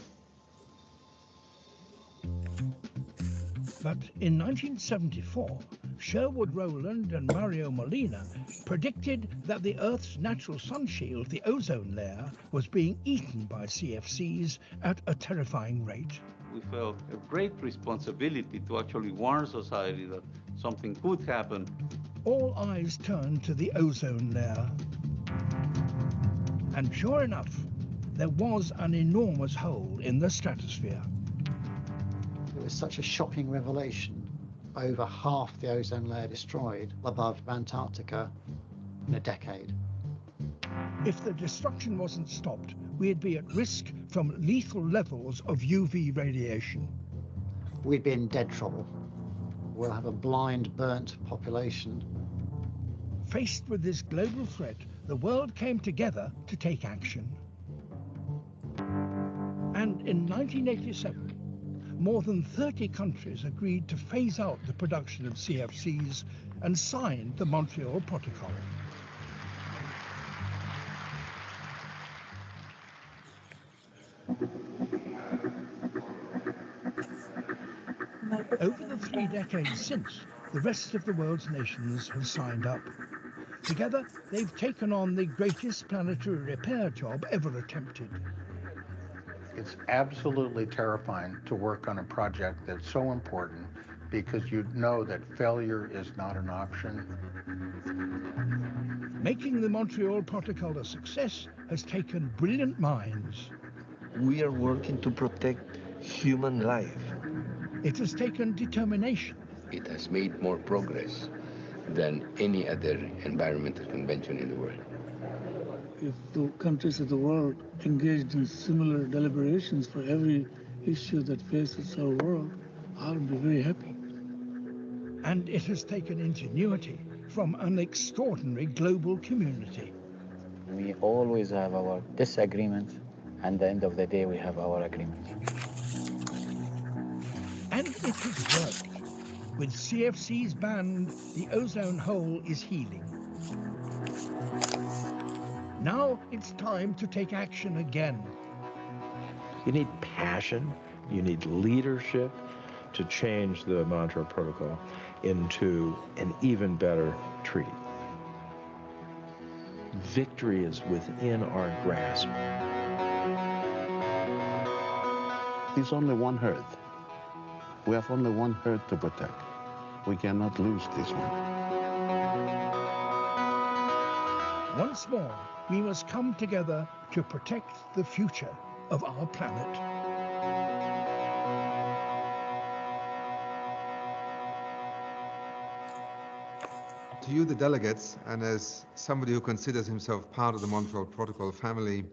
But in 1974, Sherwood Rowland and Mario Molina predicted that the Earth's natural sun shield, the ozone layer, was being eaten by CFCs at a terrifying rate. We felt a great responsibility to actually warn society that something could happen. All eyes turned to the ozone layer. And sure enough, there was an enormous hole in the stratosphere. It was such a shocking revelation. Over half the ozone layer destroyed above Antarctica in a decade. If the destruction wasn't stopped, we'd be at risk from lethal levels of UV radiation. We'd be in dead trouble. We'll have a blind, burnt population. Faced with this global threat, the world came together to take action. And in 1987, more than 30 countries agreed to phase out the production of CFCs and signed the Montreal Protocol. Over the 3 decades since, the rest of the world's nations have signed up. Together, they've taken on the greatest planetary repair job ever attempted. It's absolutely terrifying to work on a project that's so important because you know that failure is not an option. Making the Montreal Protocol a success has taken brilliant minds. We are working to protect human life. It has taken determination. It has made more progress than any other environmental convention in the world. If the countries of the world engaged in similar deliberations for every issue that faces our world, I'll be very happy. And it has taken ingenuity from an extraordinary global community. We always have our disagreements, and at the end of the day, we have our agreement. And it has worked. With CFC's band, the ozone hole is healing. Now it's time to take action again. You need passion, you need leadership to change the Montreal Protocol into an even better treaty. Victory is within our grasp. There's only one Earth. We have only one Earth to protect. We cannot lose this one. Once more, we must come together to protect the future of our planet. To you, the delegates, and as somebody who considers himself part of the Montreal Protocol family,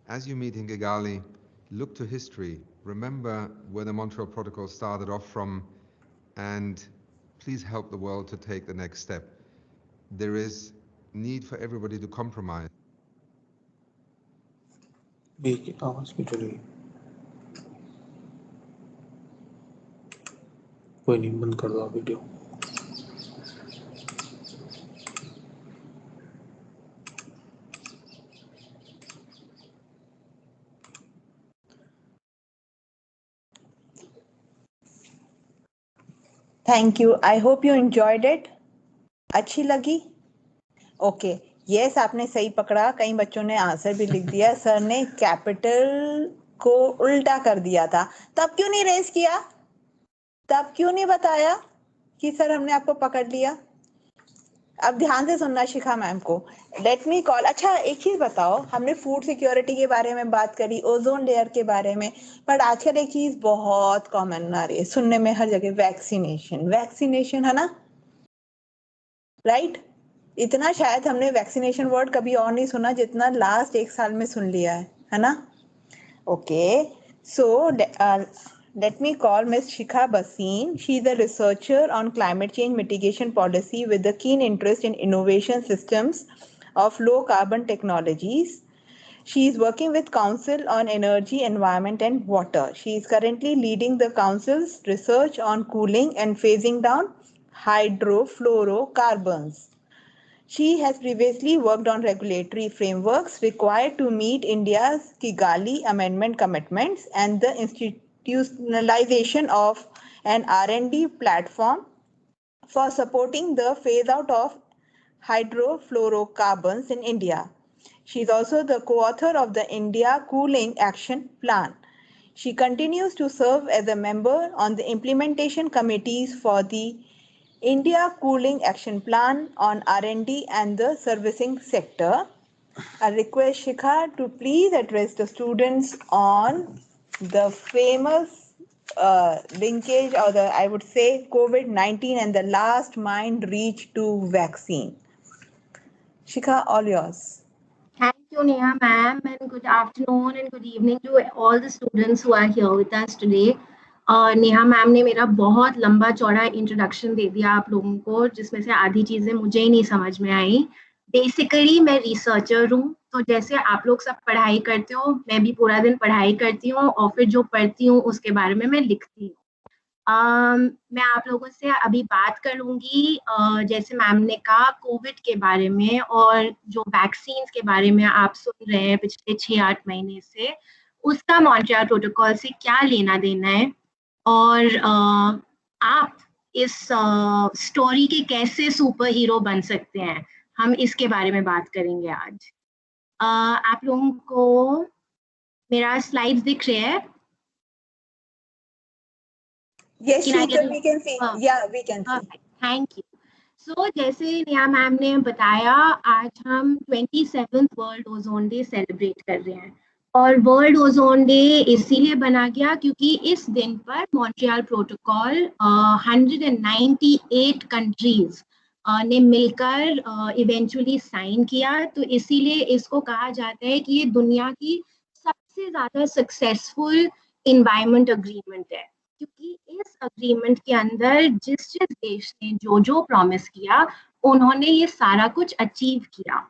as you meet in Kigali, look to history. Remember where the Montreal Protocol started off from, and please help the world to take the next step. There is need for everybody to compromise. आवाज भी चली गई। कोई नहीं, बंद कर दो video. Thank you. I hope you enjoyed it. अच्छी लगी? ओके, यस आपने सही पकड़ा। कई बच्चों ने आंसर भी लिख दिया। सर ने कैपिटल को उल्टा कर दिया था। तब क्यों नहीं रेस किया? तब क्यों नहीं बताया कि सर हमने आपको पकड़ लिया? अब ध्यान से सुनना शिखा मैम को। Let me call. अच्छा एक चीज बताओ, हमने फूड सिक्योरिटी के बारे में बात करी, ओजोन लेयर के बारे में, बट आजकल एक चीज बहुत कॉमन आ रही है सुनने में हर जगह, वैक्सीनेशन। वैक्सीनेशन है ना, राइट? इतना शायद हमने वैक्सीनेशन वर्ड कभी और नहीं सुना जितना लास्ट 1 साल में सुन लिया है ना? Okay, so let me call Ms. Shikha Bhasin. She is a researcher on climate change mitigation policy with a keen interest in innovation systems of low carbon technologies. She is working with Council on Energy, Environment and Water. She is currently leading the Council's research on cooling and phasing down hydrofluorocarbons. She has previously worked on regulatory frameworks required to meet India's Kigali Amendment commitments and the institutionalization of an R&D platform for supporting the phase out of hydrofluorocarbons in India. She is also the co-author of the India Cooling Action Plan. She continues to serve as a member on the implementation committees for the India Cooling Action Plan on R&D and the servicing sector. I request Shikha to please address the students on the famous linkage, or the, I would say, COVID-19 and the last mind reach to vaccine. Shikha, all yours. Thank you, Neha ma'am, and good afternoon and good evening to all the students who are here with us today. Neha ma'am ने मेरा बहुत लंबा चौड़ा introduction दे दिया आप लोगों को, जिसमें से आधी चीजें मुझे ही नहीं समझ में आई। बेसिकली मैं रिसर्चर हूँ, तो जैसे आप लोग सब पढ़ाई करते हो, मैं भी पूरा दिन पढ़ाई करती हूँ और फिर जो पढ़ती हूँ उसके बारे में मैं लिखती हूँ। मैं आप लोगों से अभी बात करूँगी जैसे मैम ने कहा कोविड के बारे में, और जो वैक्सीन्स के बारे में आप सुन रहे हैं पिछले 6-8 महीने से, उसका मॉन्ट्रियल प्रोटोकॉल से क्या लेना देना है, और आप इस स्टोरी के कैसे सुपर हीरो बन सकते हैं, हम इसके बारे में बात करेंगे आज। आप लोगों को मेरा स्लाइड्स दिख रहे हैं? Yes, Sheetal, we can see. Yeah, we can see. Thank you. So जैसे नेहा मैम ने बताया, आज हम 27th world ozone day celebrate कर रहे हैं, और वर्ल्ड ओजोन डे इसीलिए बना गया क्योंकि इस दिन पर मॉन्ट्रियल प्रोटोकॉल 198 कंट्रीज ने मिलकर इवेंचुअली साइन किया। तो इसीलिए इसको कहा जाता है कि ये दुनिया की सबसे ज्यादा सक्सेसफुल इन्वायरमेंट अग्रीमेंट है, क्योंकि इस अग्रीमेंट के अंदर जिस देश ने जो प्रॉमिस किया, उन्होंने ये सारा कुछ अचीव किया।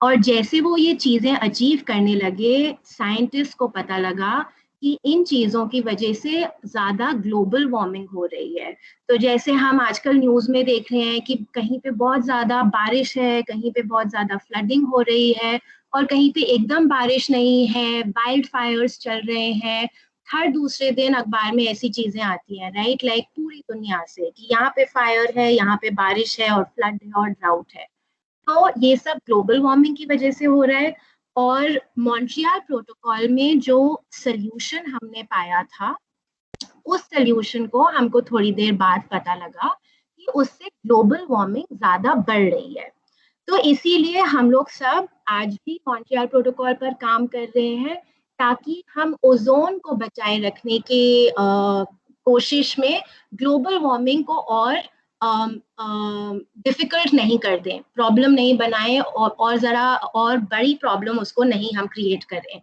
और जैसे वो ये चीजें अचीव करने लगे, साइंटिस्ट को पता लगा कि इन चीजों की वजह से ज्यादा ग्लोबल वार्मिंग हो रही है। तो जैसे हम आजकल न्यूज में देख रहे हैं कि कहीं पे बहुत ज्यादा बारिश है, कहीं पे बहुत ज्यादा फ्लडिंग हो रही है, और कहीं पे एकदम बारिश नहीं है, वाइल्ड फायर्स चल रहे हैं। हर दूसरे दिन अखबार में ऐसी चीजें आती हैं, राइट, लाइक पूरी दुनिया से, कि यहाँ पे फायर है, यहाँ पे बारिश है, और फ्लड है, और ड्राउट है। तो ये सब ग्लोबल वार्मिंग की वजह से हो रहा है। और मॉन्ट्रियल प्रोटोकॉल में जो सल्यूशन हमने पाया था, उस सल्यूशन को हमको थोड़ी देर बाद पता लगा कि उससे ग्लोबल वार्मिंग ज्यादा बढ़ रही है। तो इसीलिए हम लोग सब आज भी मॉन्ट्रियल प्रोटोकॉल पर काम कर रहे हैं, ताकि हम ओजोन को बचाए रखने की कोशिश में ग्लोबल वार्मिंग को और डिफिकल्ट नहीं कर दें, प्रॉब्लम नहीं बनाएं, और ज़रा और बड़ी प्रॉब्लम उसको नहीं हम क्रिएट करें।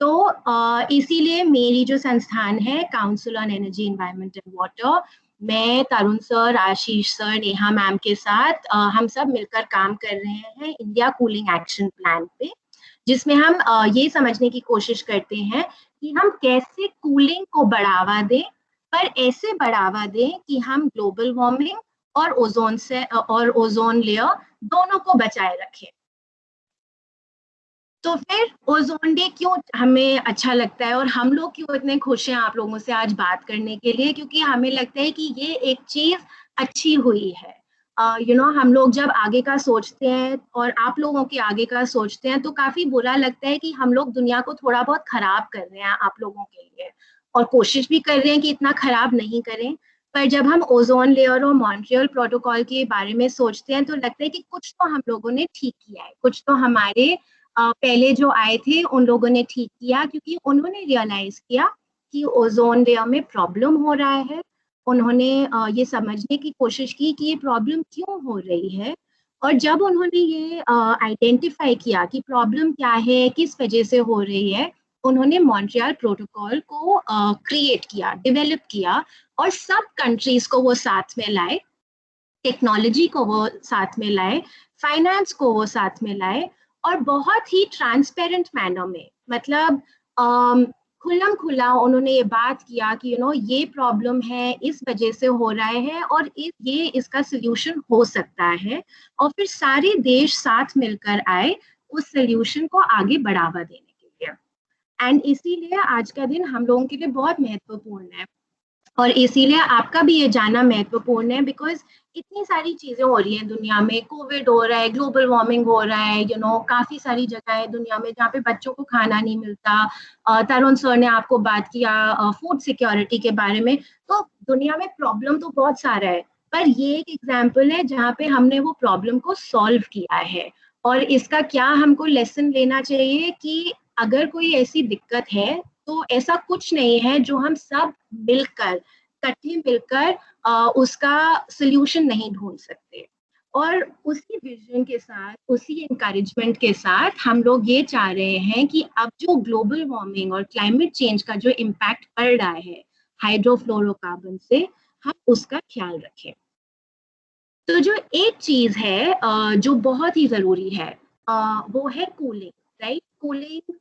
तो इसीलिए मेरी जो संस्थान है, council on energy, environment and water, मैं तरुण सर, आशीष सर, नेहा मैम के साथ हम सब मिलकर काम कर रहे हैं इंडिया कूलिंग एक्शन प्लान पे, जिसमें हम ये समझने की कोशिश करते हैं कि हम कैसे कूलिंग को बढ़ावा दें, पर ऐसे बढ़ावा दें कि हम ग्लोबल वार्मिंग और ओजोन लेयर दोनों को बचाए रखें। तो फिर ओजोन डे क्यों हमें अच्छा लगता है, और हम लोग क्यों इतने खुश हैं आप लोगों से आज बात करने के लिए, क्योंकि हमें लगता है कि ये एक चीज अच्छी हुई है। हम लोग जब आगे का सोचते हैं और आप लोगों के आगे का सोचते हैं, तो काफी बुरा लगता है कि हम लोग दुनिया को थोड़ा बहुत खराब कर रहे हैं आप लोगों के लिए, और कोशिश भी कर रहे हैं कि इतना खराब नहीं करें। पर जब हम ओजोन लेयर और मॉन्ट्रियल प्रोटोकॉल के बारे में सोचते हैं, तो लगता है कि कुछ तो हम लोगों ने ठीक किया है, कुछ तो हमारे पहले जो आए थे उन लोगों ने ठीक किया, क्योंकि उन्होंने रियलाइज किया कि ओजोन लेयर में प्रॉब्लम हो रहा है। उन्होंने ये समझने की कोशिश की कि ये प्रॉब्लम क्यों हो रही है, और जब उन्होंने ये आइडेंटिफाई किया कि प्रॉब्लम क्या है, किस वजह से हो रही है, उन्होंने मॉन्ट्रियल प्रोटोकॉल को क्रिएट किया, डेवलप किया, और सब कंट्रीज को वो साथ में लाए, टेक्नोलॉजी को वो साथ में लाए, फाइनेंस को वो साथ में लाए, और बहुत ही ट्रांसपेरेंट मैनर में, मतलब खुल्लम खुला उन्होंने ये बात किया कि ये प्रॉब्लम है, इस वजह से हो रहा है, और ये इसका सोल्यूशन हो सकता है, और फिर सारे देश साथ मिलकर आए उस सोल्यूशन को आगे बढ़ावा देने के लिए। एंड इसीलिए आज का दिन हम लोगों के लिए बहुत महत्वपूर्ण है, और इसीलिए आपका भी ये जानना महत्वपूर्ण है, बिकॉज इतनी सारी चीजें हो रही हैं दुनिया में, कोविड हो रहा है, ग्लोबल वार्मिंग हो रहा है, काफी सारी जगह है दुनिया में जहाँ पे बच्चों को खाना नहीं मिलता। तरुण सर ने आपको बात किया फूड सिक्योरिटी के बारे में। तो दुनिया में प्रॉब्लम तो बहुत सारा है, पर ये एक एग्जाम्पल है जहाँ पे हमने वो प्रॉब्लम को सॉल्व किया है। और इसका क्या हमको लेसन लेना चाहिए कि अगर कोई ऐसी दिक्कत है, तो ऐसा कुछ नहीं है जो हम सब मिलकर, इकट्ठे मिलकर उसका सोल्यूशन नहीं ढूंढ सकते। और उसी विजन के साथ, उसी एनकरेजमेंट के साथ हम लोग ये चाह रहे हैं कि अब जो ग्लोबल वार्मिंग और क्लाइमेट चेंज का जो इम्पैक्ट पड़ रहा है हाइड्रोफ्लोरोकार्बन से, हम उसका ख्याल रखें। तो जो एक चीज है जो बहुत ही जरूरी है, वो है कूलिंग, राइट। कूलिंग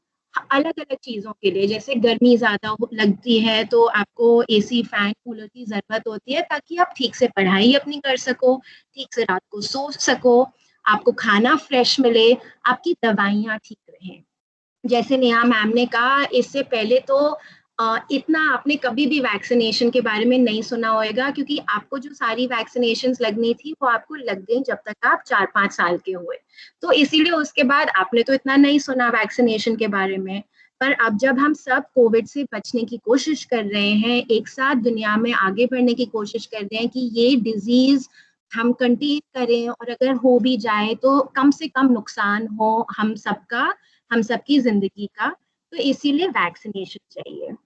अलग अलग चीजों के लिए, जैसे गर्मी ज्यादा लगती है तो आपको एसी, फैन, कूलर की जरूरत होती है, ताकि आप ठीक से पढ़ाई अपनी कर सको, ठीक से रात को सो सको, आपको खाना फ्रेश मिले, आपकी दवाइयाँ ठीक रहें। जैसे नेहा मैम ने कहा, इससे पहले तो इतना आपने कभी भी वैक्सीनेशन के बारे में नहीं सुना होगा, क्योंकि आपको जो सारी वैक्सीनेशन लगनी थी वो आपको लग गई जब तक आप 4-5 साल के हुए। तो इसीलिए उसके बाद आपने तो इतना नहीं सुना वैक्सीनेशन के बारे में। पर अब जब हम सब कोविड से बचने की कोशिश कर रहे हैं, एक साथ दुनिया में आगे बढ़ने की कोशिश कर रहे हैं कि ये डिजीज हम कंटेन करें, और अगर हो भी जाए तो कम से कम नुकसान हो हम सबका, हम सबकी जिंदगी का, तो इसीलिए वैक्सीनेशन चाहिए।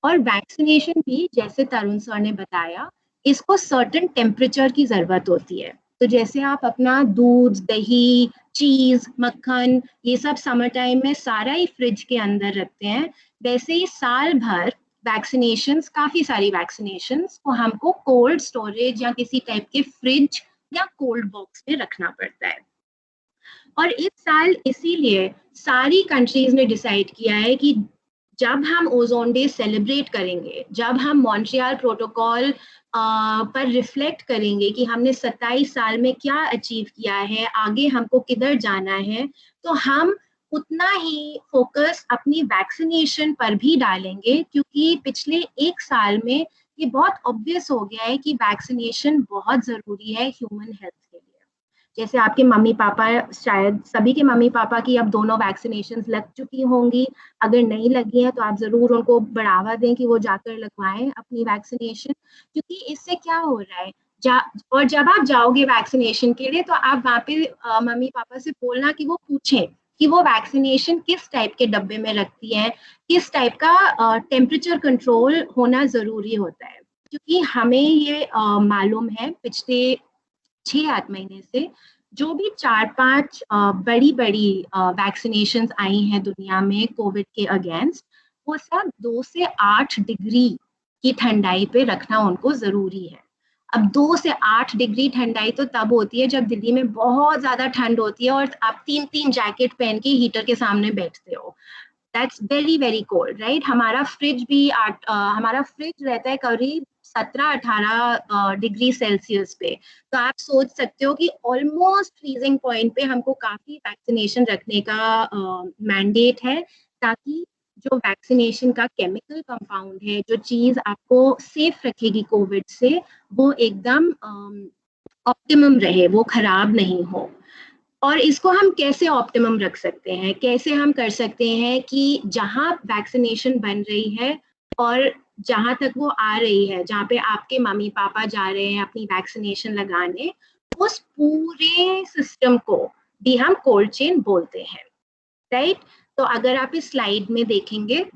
और वैक्सीनेशन भी जैसे तरुण सर ने बताया, इसको सर्टेन टेम्परेचर की जरूरत होती है। तो जैसे आप अपना दूध, दही, चीज, मक्खन, ये सब समर टाइम में सारा ही फ्रिज के अंदर रखते हैं, वैसे ही साल भर वैक्सीनेशंस, काफी सारी वैक्सीनेशंस को हमको कोल्ड स्टोरेज या किसी टाइप के फ्रिज या कोल्ड बॉक्स में रखना पड़ता है। और इस साल इसीलिए सारी कंट्रीज ने डिसाइड किया है कि जब हम ओजोन डे सेलिब्रेट करेंगे, जब हम मॉन्ट्रियल प्रोटोकॉल पर रिफ्लेक्ट करेंगे कि हमने 27 साल में क्या अचीव किया है, आगे हमको किधर जाना है, तो हम उतना ही फोकस अपनी वैक्सीनेशन पर भी डालेंगे, क्योंकि पिछले 1 साल में ये बहुत ऑब्वियस हो गया है कि वैक्सीनेशन बहुत जरूरी है ह्यूमन हेल्थ के लिए। जैसे आपके मम्मी पापा, शायद सभी के मम्मी पापा की अब दोनों वैक्सीनेशंस लग चुकी होंगी, अगर नहीं लगी है तो आप जरूर उनको बढ़ावा दें कि वो जाकर लगवाएं अपनी वैक्सीनेशन, क्योंकि इससे क्या हो रहा है, और जब आप जाओगे वैक्सीनेशन के लिए तो आप वहाँ पे मम्मी पापा से बोलना कि वो पूछें कि वो वैक्सीनेशन किस टाइप के डब्बे में रखती है, किस टाइप का टेम्परेचर कंट्रोल होना जरूरी होता है। क्योंकि हमें ये मालूम है पिछले 6-8 महीने से जो भी 4-5 बड़ी वैक्सीनेशंस आई हैं दुनिया में कोविड के अगेंस्ट, वो सब 2 से 8 डिग्री की ठंडाई पे रखना उनको जरूरी है। अब 2 से 8 डिग्री ठंडाई तो तब होती है जब दिल्ली में बहुत ज्यादा ठंड होती है और आप 3-3 जैकेट पहन के हीटर के सामने बैठते हो। That's very very cold, right? हमारा फ्रिज भी हमारा फ्रिज रहता है करीब 17-18 डिग्री सेल्सियस पे। तो आप सोच सकते हो कि ऑलमोस्ट फ्रीजिंग पॉइंट पे हमको काफी वैक्सीनेशन रखने का मैंडेट है, ताकि जो वैक्सीनेशन का केमिकल कंपाउंड है, जो चीज आपको सेफ रखेगी कोविड से, वो एकदम ऑप्टिमम रहे, वो खराब नहीं हो। और इसको हम कैसे ऑप्टिमम रख सकते हैं, कैसे हम कर सकते हैं कि जहां वैक्सीनेशन बन रही है और जहां तक वो आ रही है, जहाँ पे आपके मम्मी पापा जा रहे हैं अपनी वैक्सीनेशन लगाने, उस पूरे सिस्टम को भी हम कोल्ड चेन बोलते हैं, राइट? तो अगर आप इस स्लाइड में देखेंगे,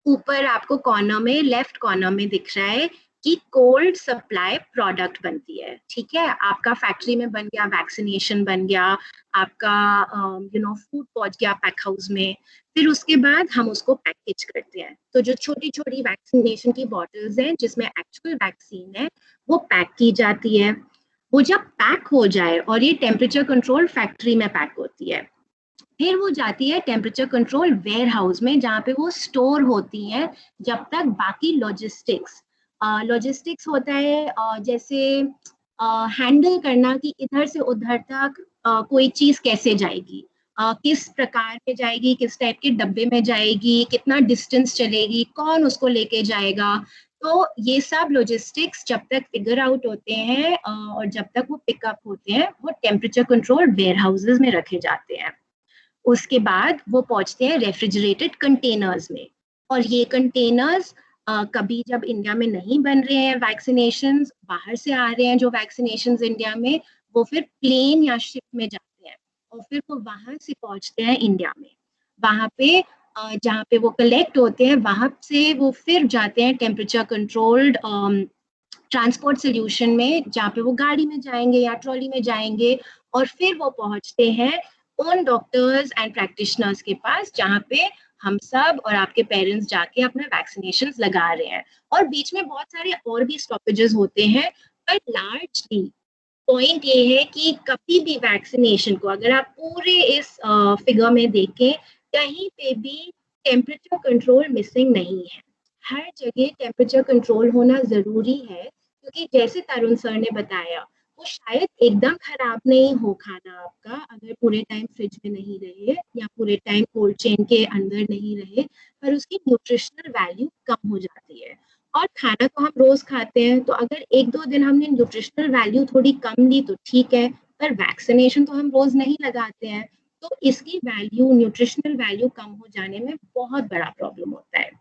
ऊपर आपको कॉर्नर में, लेफ्ट कॉर्नर में दिख रहा है कि कोल्ड सप्लाई प्रोडक्ट बनती है, ठीक है? आपका फैक्ट्री में बन गया, वैक्सीनेशन बन गया, आपका फूड पहुंच गया पैक हाउस में, फिर उसके बाद हम उसको पैकेज करते हैं। तो जो छोटी छोटी वैक्सीनेशन की बॉटल्स हैं जिसमें एक्चुअल वैक्सीन है, वो पैक की जाती है। वो जब पैक हो जाए, और ये टेम्परेचर कंट्रोल फैक्ट्री में पैक होती है, फिर वो जाती है टेम्परेचर कंट्रोल वेयर हाउस में, जहाँ पे वो स्टोर होती हैं जब तक बाकी लॉजिस्टिक्स होता है, जैसे हैंडल करना कि इधर से उधर तक कोई चीज कैसे जाएगी, किस प्रकार में जाएगी, किस टाइप के डब्बे में जाएगी, कितना डिस्टेंस चलेगी, कौन उसको लेके जाएगा। तो ये सब लॉजिस्टिक्स जब तक फिगर आउट होते हैं और जब तक वो पिकअप होते हैं, वो टेम्परेचर कंट्रोल वेयर हाउसेज में रखे जाते हैं। उसके बाद वो पहुंचते हैं रेफ्रिजरेटेड कंटेनर्स में, और ये कंटेनर्स कभी जब इंडिया में नहीं बन रहे हैं वैक्सीनेशंस, बाहर से आ रहे हैं जो वैक्सीनेशंस इंडिया में, वो फिर प्लेन या शिप में जाते हैं और फिर वो वहां से पहुंचते हैं इंडिया में। वहां पे जहाँ पे वो कलेक्ट होते हैं, वहां से वो फिर जाते हैं टेम्परेचर कंट्रोल्ड ट्रांसपोर्ट सोल्यूशन में, जहाँ पे वो गाड़ी में जाएंगे या ट्रॉली में जाएंगे, और फिर वो पहुंचते हैं उन डॉक्टर्स एंड प्रैक्टिशनर्स के पास जहाँ पे हम सब और आपके पेरेंट्स जाके अपने वैक्सीनेशन लगा रहे हैं। और बीच में बहुत सारे और भी स्टॉपेजेस होते हैं, पर लार्जली पॉइंट ये है कि कभी भी वैक्सीनेशन को अगर आप पूरे इस फिगर में देखें, कहीं पे भी टेम्परेचर कंट्रोल मिसिंग नहीं है। हर जगह टेम्परेचर कंट्रोल होना जरूरी है, क्योंकि जैसे तरुण सर ने बताया वो शायद एकदम खराब नहीं हो खाना आपका, अगर पूरे टाइम फ्रिज में नहीं रहे या पूरे टाइम कोल्ड चेन के अंदर नहीं रहे, पर उसकी न्यूट्रिशनल वैल्यू कम हो जाती है। और खाना तो हम रोज खाते हैं, तो अगर 1-2 दिन हमने न्यूट्रिशनल वैल्यू थोड़ी कम ली तो ठीक है, पर वैक्सीनेशन तो हम रोज नहीं लगाते हैं, तो इसकी वैल्यू, न्यूट्रिशनल वैल्यू कम हो जाने में बहुत बड़ा प्रॉब्लम होता है।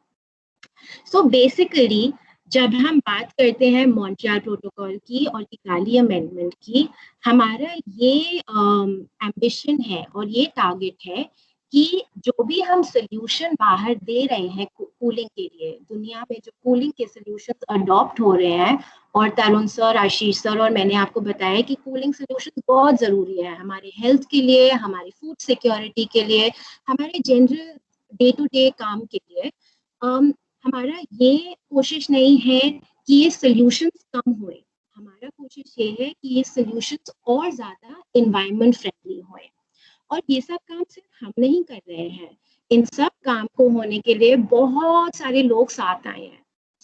सो बेसिकली जब हम बात करते हैं मॉन्ट्रियल प्रोटोकॉल की और किगाली अमेंडमेंट की, हमारा ये एम्बिशन है और ये टारगेट है कि जो भी हम सोल्यूशन बाहर दे रहे हैं कूलिंग के लिए, दुनिया में जो कूलिंग के सोल्यूशंस अडॉप्ट हो रहे हैं, और तरुण सर, आशीष सर और मैंने आपको बताया कि कूलिंग सोल्यूशंस बहुत ज़रूरी है हमारे हेल्थ के लिए, हमारी फूड सिक्योरिटी के लिए, हमारे जनरल डे टू डे काम के लिए। हमारा ये कोशिश नहीं है कि ये सोल्यूशंस कम हुए, हमारा कोशिश ये है कि ये सोल्यूशंस और ज़्यादा एनवायरनमेंट फ्रेंडली होए। और ये सब काम सिर्फ हम नहीं कर रहे हैं, इन सब काम को होने के लिए बहुत सारे लोग साथ आए हैं।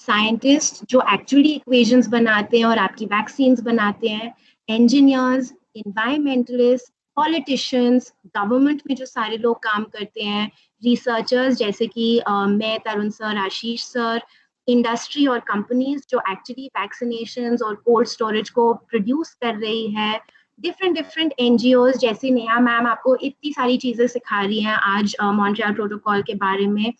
साइंटिस्ट जो एक्चुअली इक्वेशंस बनाते हैं और आपकी वैक्सीन्स बनाते हैं, इंजीनियर्स, एनवायरमेंटलिस्ट, पॉलिटिशियंस, गवर्नमेंट में जो सारे लोग काम करते हैं, रिसर्चर्स जैसे कि मैं, तरुण सर, आशीष सर, इंडस्ट्री और कंपनीज जो एक्चुअली वैक्सीनेशंस और कोल्ड स्टोरेज को प्रोड्यूस कर रही है, डिफरेंट एनजीओज जैसे नेहा मैम आपको इतनी सारी चीजें सिखा रही हैं आज मॉन्ट्रियल प्रोटोकॉल के बारे में।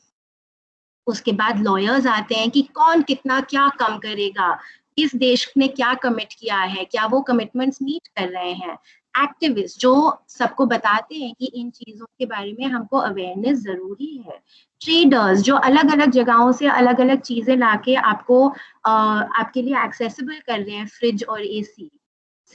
उसके बाद लॉयर्स आते हैं कि कौन कितना क्या कम करेगा, किस देश ने क्या कमिट किया है, क्या वो कमिटमेंट्स मीट कर रहे हैं, एक्टिविस्ट जो सबको बताते हैं कि इन चीजों के बारे में हमको अवेयरनेस जरूरी है, ट्रेडर्स जो अलग अलग जगहों से अलग अलग चीजें लाके आपको आपके लिए एक्सेसिबल कर रहे हैं, फ्रिज और AC.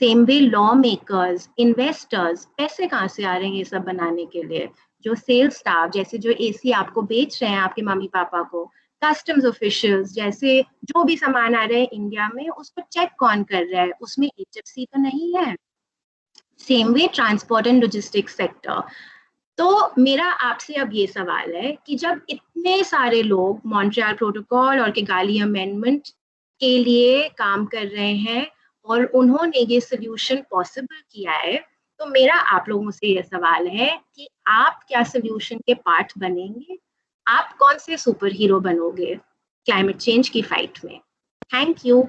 Same way law makers, investors, पैसे कहाँ से आ रहे हैं ये सब बनाने के लिए, जो सेल्स स्टाफ जैसे जो एसी आपको बेच रहे हैं आपके मम्मी पापा को, कस्टम्स ऑफिशियल्स जैसे जो भी सामान आ रहे हैं इंडिया में उसको चेक कौन कर रहा है, उसमें HFC तो नहीं है। Same way transport and logistics sector. तो मेरा आपसे अब ये सवाल है कि जब इतने सारे लोग मॉन्ट्रियल प्रोटोकॉल और किगाली अमेंडमेंट के लिए काम कर रहे हैं और उन्होंने ये सोल्यूशन पॉसिबल किया है, तो मेरा आप लोगों से ये सवाल है कि आप क्या सोल्यूशन के पार्ट बनेंगे, आप कौन से सुपर हीरो बनोगे क्लाइमेट चेंज की फाइट में। Thank you.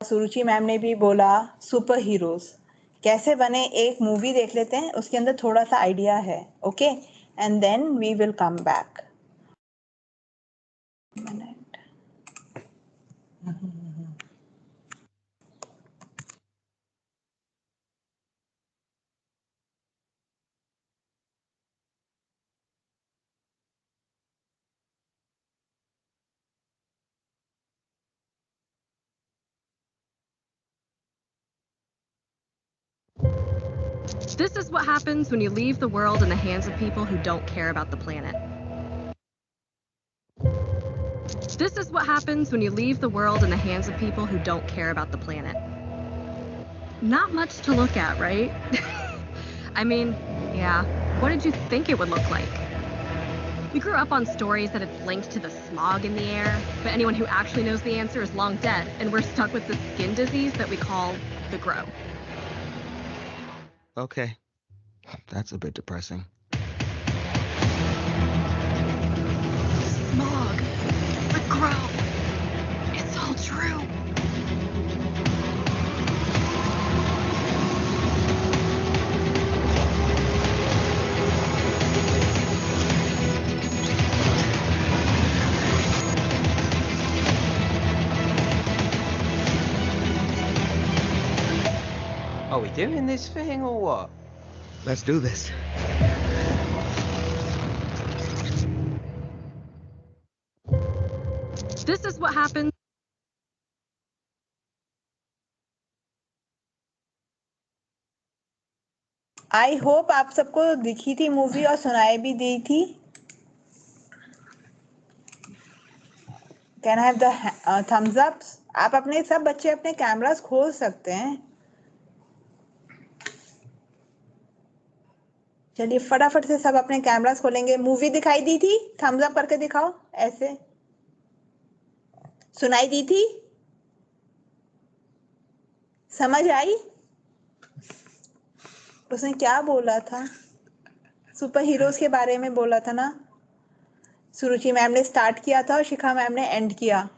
सुरुचि मैम ने भी बोला सुपर हीरोज कैसे बने, एक मूवी देख लेते हैं, उसके अंदर थोड़ा सा आइडिया है, okay, and then we will come back. This is what happens when you leave the world in the hands of people who don't care about the planet. This is what happens when you leave the world in the hands of people who don't care about the planet. Not much to look at, right? I mean, yeah, what did you think it would look like? We grew up on stories that it's linked to the smog in the air, but anyone who actually knows the answer is long dead, and we're stuck with the skin disease that we call the Grow. Okay, that's a bit depressing. Smog, the Grow, it's all true. Are we doing this thing or what? Let's do this. This is what happens. I hope आप सबको दिखी थी movie और सुनाई भी दी थी। Can I have the thumbs up? आप अपने सब बच्चे अपने कैमरास खोल सकते हैं। चलिए फटाफट से सब अपने कैमरास खोलेंगे। मूवी दिखाई दी थी? थम्स अप करके दिखाओ ऐसे। सुनाई दी थी? समझ आई? उसने क्या बोला था? सुपर हीरोज के बारे में बोला था ना। सुरुचि मैम ने स्टार्ट किया था और शिखा मैम ने एंड किया।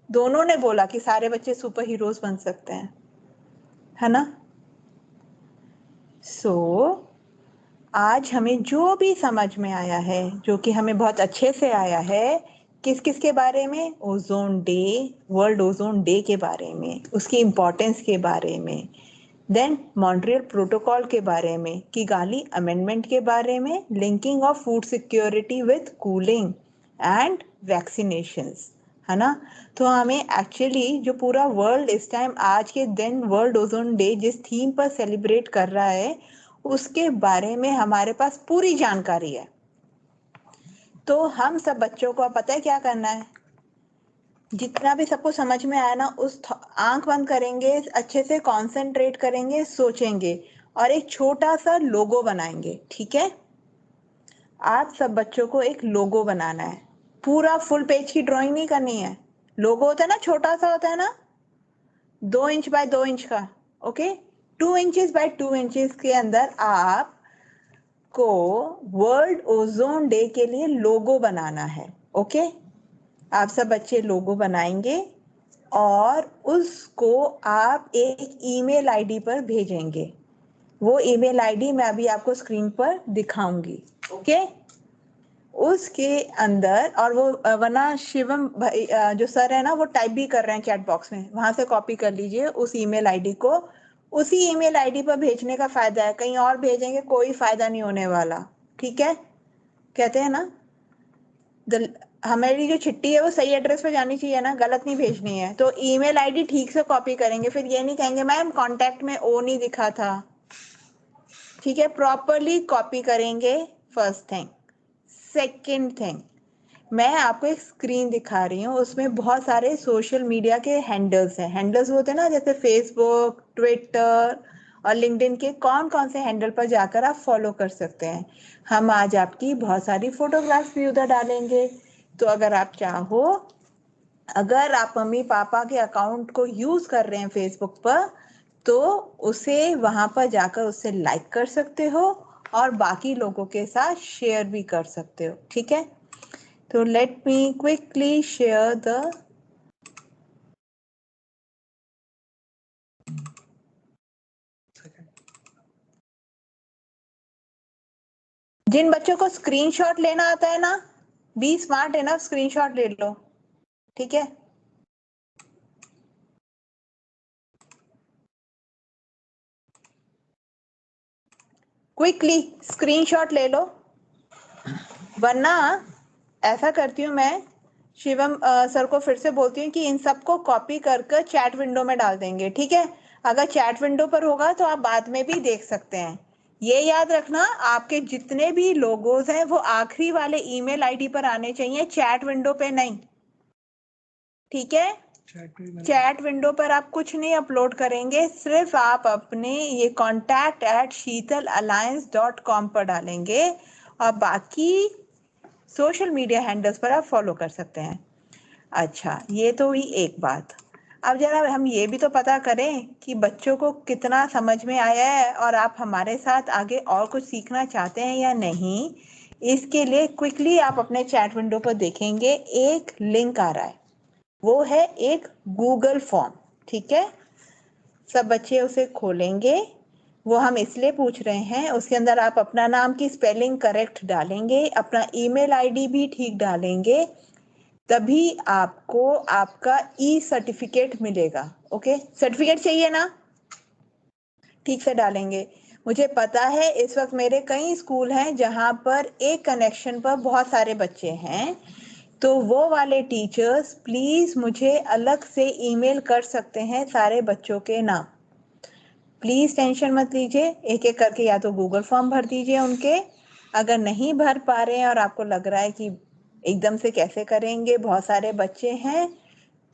दोनों ने बोला कि सारे बच्चे सुपर हीरोज बन सकते हैं, है ना। आज हमें जो भी समझ में आया है, जो कि हमें बहुत अच्छे से आया है, किस किस के बारे में? Ozone day, world ozone day के बारे में, उसकी इम्पोर्टेंस के बारे में, देन मॉन्ट्रियल प्रोटोकॉल के बारे में, किगाली अमेंडमेंट के बारे में, linking of food security with cooling and vaccinations, है ना। तो हमें एक्चुअली जो पूरा वर्ल्ड इस टाइम आज के दिन वर्ल्ड ओजोन डे जिस थीम पर सेलिब्रेट कर रहा है उसके बारे में हमारे पास पूरी जानकारी है। तो हम सब बच्चों को पता है क्या करना है। जितना भी सबको समझ में आया ना, उस आंख बंद करेंगे, अच्छे से कंसंट्रेट करेंगे, सोचेंगे और एक छोटा सा लोगो बनाएंगे। ठीक है, आप सब बच्चों को एक लोगो बनाना है। पूरा फुल पेज की ड्राइंग नहीं करनी है। लोगो होता है ना, छोटा सा होता है ना, 2 इंच बाय 2 इंच का। ओके, 2 इंचेस बाय 2 इंचेस के अंदर आप को वर्ल्ड ओजोन डे के लिए लोगो बनाना है। ओके, आप सब बच्चे लोगो बनाएंगे और उसको आप एक ईमेल आईडी पर भेजेंगे। वो ईमेल आईडी मैं अभी आपको स्क्रीन पर दिखाऊंगी। ओके, उसके अंदर, और वो वरना शिवम भाई जो सर है ना, वो टाइप भी कर रहे हैं चैट बॉक्स में, वहां से कॉपी कर लीजिए उस ईमेल आईडी को। उसी ईमेल आईडी पर भेजने का फायदा है, कहीं और भेजेंगे कोई फायदा नहीं होने वाला। ठीक है, कहते हैं ना हमारी जो चिट्ठी है वो सही एड्रेस पे जानी चाहिए ना, गलत नहीं भेजनी है। तो ईमेल आईडी ठीक से कॉपी करेंगे, फिर ये नहीं कहेंगे मैम कांटेक्ट में ओ नहीं दिखा था। ठीक है, प्रॉपरली कॉपी करेंगे, फर्स्ट थिंग। सेकंड थिंग, मैं आपको एक स्क्रीन दिखा रही हूँ, उसमें बहुत सारे सोशल मीडिया के हैंडल्स हैं। हैंडल्स होते हैं ना, जैसे फेसबुक, ट्विटर और लिंक्डइन के कौन कौन से हैंडल पर जाकर आप फॉलो कर सकते हैं। हम आज आपकी बहुत सारी फोटोग्राफ्स भी उधर डालेंगे। तो अगर आप चाहो, अगर आप मम्मी पापा के अकाउंट को यूज कर रहे हैं फेसबुक पर, तो उसे वहां पर जाकर उससे लाइक कर सकते हो और बाकी लोगों के साथ शेयर भी कर सकते हो। ठीक है, तो let me quickly share the जिन बच्चों को स्क्रीनशॉट लेना आता है ना, बी स्मार्ट इनफ, स्क्रीनशॉट ले लो। ठीक है, क्विकली स्क्रीनशॉट ले लो, वरना ऐसा करती हूँ मैं, शिवम सर को फिर से बोलती हूँ कि इन सबको कॉपी कर चैट विंडो में डाल देंगे। ठीक है, अगर चैट विंडो पर होगा तो आप बाद में भी देख सकते हैं। ये याद रखना, आपके जितने भी लोगोज हैं वो आखिरी वाले ईमेल आईडी पर आने चाहिए, चैट विंडो पे नहीं। ठीक है, चैट विंडो पर आप कुछ नहीं अपलोड करेंगे, सिर्फ आप अपने ये contact@sheetalAlliance.com पर डालेंगे और बाकी सोशल मीडिया हैंडल्स पर आप फॉलो कर सकते हैं। अच्छा, ये तो हुई एक बात। अब जरा हम ये भी तो पता करें कि बच्चों को कितना समझ में आया है और आप हमारे साथ आगे और कुछ सीखना चाहते हैं या नहीं। इसके लिए क्विकली आप अपने चैट विंडो पर देखेंगे एक लिंक आ रहा है, वो है एक गूगल फॉर्म। ठीक है, सब बच्चे उसे खोलेंगे। वो हम इसलिए पूछ रहे हैं, उसके अंदर आप अपना नाम की स्पेलिंग करेक्ट डालेंगे, अपना ईमेल आईडी भी ठीक डालेंगे, तभी आपको आपका ई सर्टिफिकेट मिलेगा। ओके, सर्टिफिकेट चाहिए ना, ठीक से डालेंगे। मुझे पता है इस वक्त मेरे कई स्कूल हैं जहां पर एक कनेक्शन पर बहुत सारे बच्चे हैं, तो वो वाले टीचर्स प्लीज मुझे अलग से ईमेल कर सकते हैं सारे बच्चों के नाम। प्लीज टेंशन मत लीजिए, एक एक करके या तो गूगल फॉर्म भर दीजिए उनके। अगर नहीं भर पा रहे हैं और आपको लग रहा है कि एकदम से कैसे करेंगे, बहुत सारे बच्चे हैं,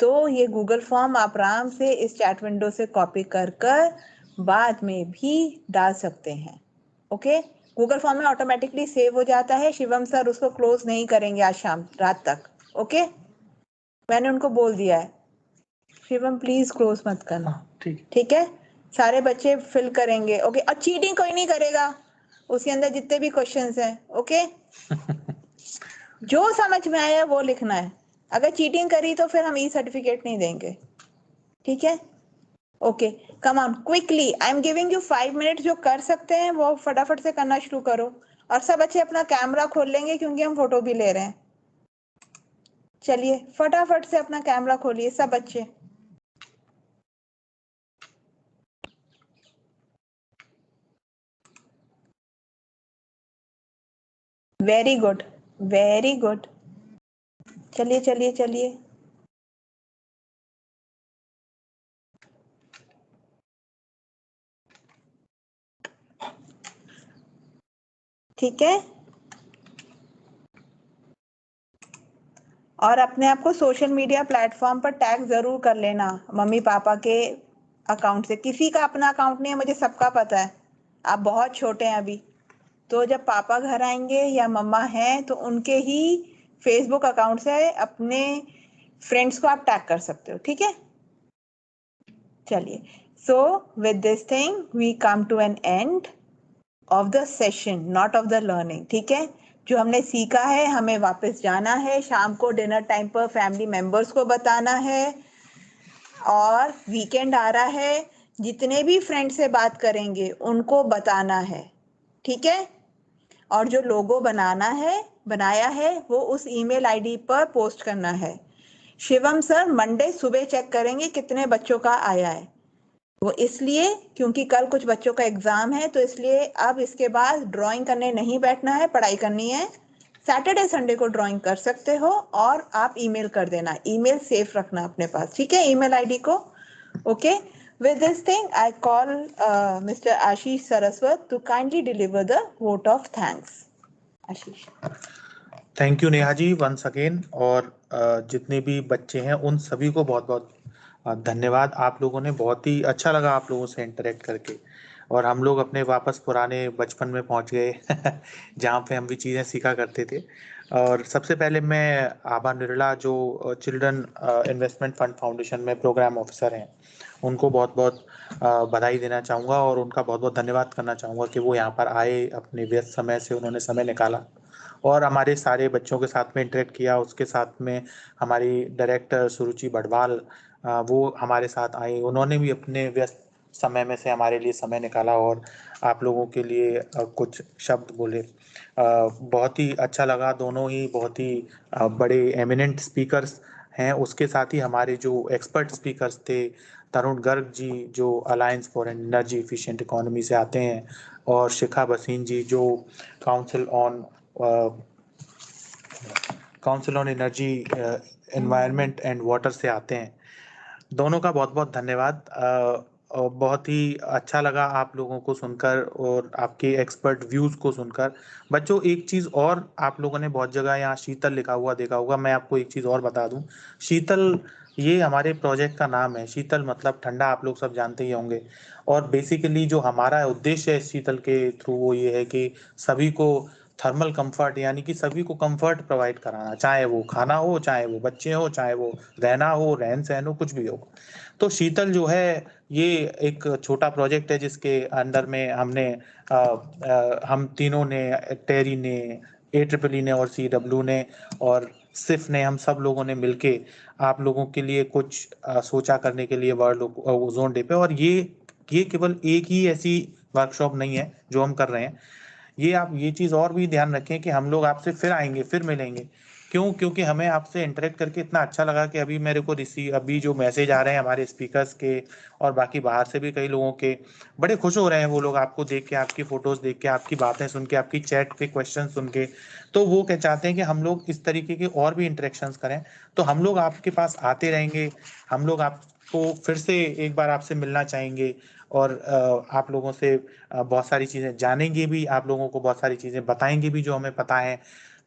तो ये गूगल फॉर्म आप आराम से इस चैट विंडो से कॉपी कर बाद में भी डाल सकते हैं। ओके, गूगल फॉर्म में ऑटोमेटिकली सेव हो जाता है। शिवम सर उसको क्लोज नहीं करेंगे आज शाम रात तक। ओके, मैंने उनको बोल दिया है। शिवम प्लीज क्लोज मत करना, ठीक है? सारे बच्चे फिल करेंगे। ओके, और चीटिंग कोई नहीं करेगा उसके अंदर जितने भी क्वेश्चंस हैं। ओके, जो समझ में आया वो लिखना है। अगर चीटिंग करी तो फिर हम ई सर्टिफिकेट नहीं देंगे, ठीक है? Okay, come on quickly, I am giving you 5 minute. जो कर सकते हैं वो फटाफट से करना शुरू करो। और सब बच्चे अपना कैमरा खोल लेंगे क्योंकि हम फोटो भी ले रहे हैं। चलिए फटाफट से अपना कैमरा खोलिए सब बच्चे। Very good, very good. चलिए चलिए चलिए। ठीक है, और अपने आप को सोशल मीडिया प्लेटफॉर्म पर टैग जरूर कर लेना मम्मी पापा के अकाउंट से। किसी का अपना अकाउंट नहीं है, मुझे सबका पता है। आप बहुत छोटे हैं अभी, तो जब पापा घर आएंगे या मम्मा हैं तो उनके ही फेसबुक अकाउंट से अपने फ्रेंड्स को आप टैग कर सकते हो, ठीक है? चलिए, so with this thing we come to an end of the session, not of the learning, ठीक है? जो हमने सीखा है हमें वापस जाना है, शाम को डिनर टाइम पर फैमिली मेंबर्स को बताना है, और वीकेंड आ रहा है, जितने भी फ्रेंड से बात करेंगे उनको बताना है, ठीक है? और जो लोगो बनाया है वो उस ईमेल आईडी पर पोस्ट करना है। शिवम सर मंडे सुबह चेक करेंगे कितने बच्चों का आया है। वो इसलिए क्योंकि कल कुछ बच्चों का एग्जाम है, तो इसलिए अब इसके बाद ड्राइंग करने नहीं बैठना है, पढ़ाई करनी है। सैटरडे संडे को ड्राइंग कर सकते हो और आप ईमेल कर देना। ईमेल सेफ रखना अपने पास, ठीक है? ईमेल आईडी को। Okay, with this thing I call Mr. Ashish Saraswat to kindly deliver the vote of thanks. Ashish. Thank you Neha ji once again. और जितने भी बच्चे हैं उन सभी को बहुत बहुत धन्यवाद। आप लोगों ने बहुत ही अच्छा लगा आप लोगों से इंटरेक्ट करके, और हम लोग अपने वापस पुराने बचपन में पहुंच गए जहाँ पे हम भी चीज़ें सीखा करते थे। और सबसे पहले मैं आभा निरला जो चिल्ड्रन इन्वेस्टमेंट फंड फाउंडेशन में प्रोग्राम ऑफिसर हैं उनको बहुत बहुत बधाई देना चाहूँगा, और उनका बहुत बहुत धन्यवाद करना चाहूँगा कि वो यहाँ पर आए, अपने व्यस्त समय से उन्होंने समय निकाला और हमारे सारे बच्चों के साथ में इंटरेक्ट किया। उसके साथ में हमारी डायरेक्टर सुरुचि बड़वाल वो हमारे साथ आई, उन्होंने भी अपने व्यस्त समय में से हमारे लिए समय निकाला और आप लोगों के लिए कुछ शब्द बोले। बहुत ही अच्छा लगा। दोनों ही बहुत ही बड़े एमिनेंट स्पीकर्स हैं। उसके साथ ही हमारे जो एक्सपर्ट स्पीकर्स थे, तरुण गर्ग जी जो alliance for energy efficient economy से आते हैं, और शिखा भसीन जी जो council on energy environment and water से आते हैं। दोनों का बहुत बहुत धन्यवाद। और बहुत ही अच्छा लगा आप लोगों को सुनकर और आपके एक्सपर्ट व्यूज को सुनकर। बच्चों एक चीज और, आप लोगों ने बहुत जगह यहाँ शीतल लिखा हुआ देखा होगा, मैं आपको एक चीज और बता दूं। शीतल ये हमारे प्रोजेक्ट का नाम है। शीतल मतलब ठंडा, आप लोग सब जानते ही होंगे। और बेसिकली जो हमारा उद्देश्य है शीतल के थ्रू वो ये है कि सभी को थर्मल कंफर्ट, यानी कि सभी को कंफर्ट प्रोवाइड कराना, चाहे वो खाना हो, चाहे वो बच्चे हो, चाहे वो रहना हो, रहन सहन हो, कुछ भी हो। तो शीतल जो है ये एक छोटा प्रोजेक्ट है जिसके अंदर में हमने हम तीनों ने, टेरी ने, AEEE ने और CW ने और सिफ ने, हम सब लोगों ने मिलके आप लोगों के लिए कुछ सोचा करने के लिए वर्ल्ड ओजोन डे पे। और ये केवल एक ही ऐसी वर्कशॉप नहीं है जो हम कर रहे हैं। ये आप ये चीज और भी ध्यान रखें कि हम लोग आपसे फिर आएंगे, फिर मिलेंगे। क्यों? क्योंकि हमें आपसे इंटरेक्ट करके इतना अच्छा लगा कि अभी मेरे को अभी जो मैसेज आ रहे हैं हमारे स्पीकर्स के और बाकी बाहर से भी कई लोगों के, बड़े खुश हो रहे हैं वो लोग आपको देख के, आपकी फोटोज देख के, आपकी बातें सुन के, आपकी चैट के क्वेश्चन सुन के। तो वो क्या चाहते हैं कि हम लोग इस तरीके के और भी इंटरेक्शंस करें। तो हम लोग आपके पास आते रहेंगे, हम लोग आपको फिर से एक बार आपसे मिलना चाहेंगे और आप लोगों से बहुत सारी चीज़ें जानेंगे भी, आप लोगों को बहुत सारी चीज़ें बताएंगे भी जो हमें पता है।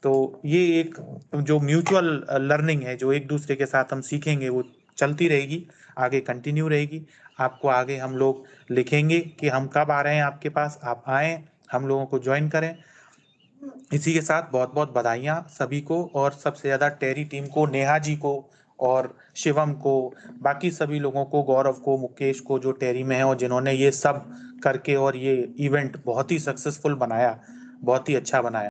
तो ये एक जो म्यूचुअल लर्निंग है, जो एक दूसरे के साथ हम सीखेंगे, वो चलती रहेगी, आगे कंटिन्यू रहेगी। आपको आगे हम लोग लिखेंगे कि हम कब आ रहे हैं आपके पास, आप आएँ, हम लोगों को ज्वाइन करें। इसी के साथ बहुत बहुत बधाइयाँ सभी को, और सबसे ज़्यादा टेरी टीम को, नेहा जी को और शिवम को, बाकी सभी लोगों को, गौरव को, मुकेश को जो टेरी में है और जिन्होंने ये सब करके और ये इवेंट बहुत ही सक्सेसफुल बनाया, बहुत ही अच्छा बनाया।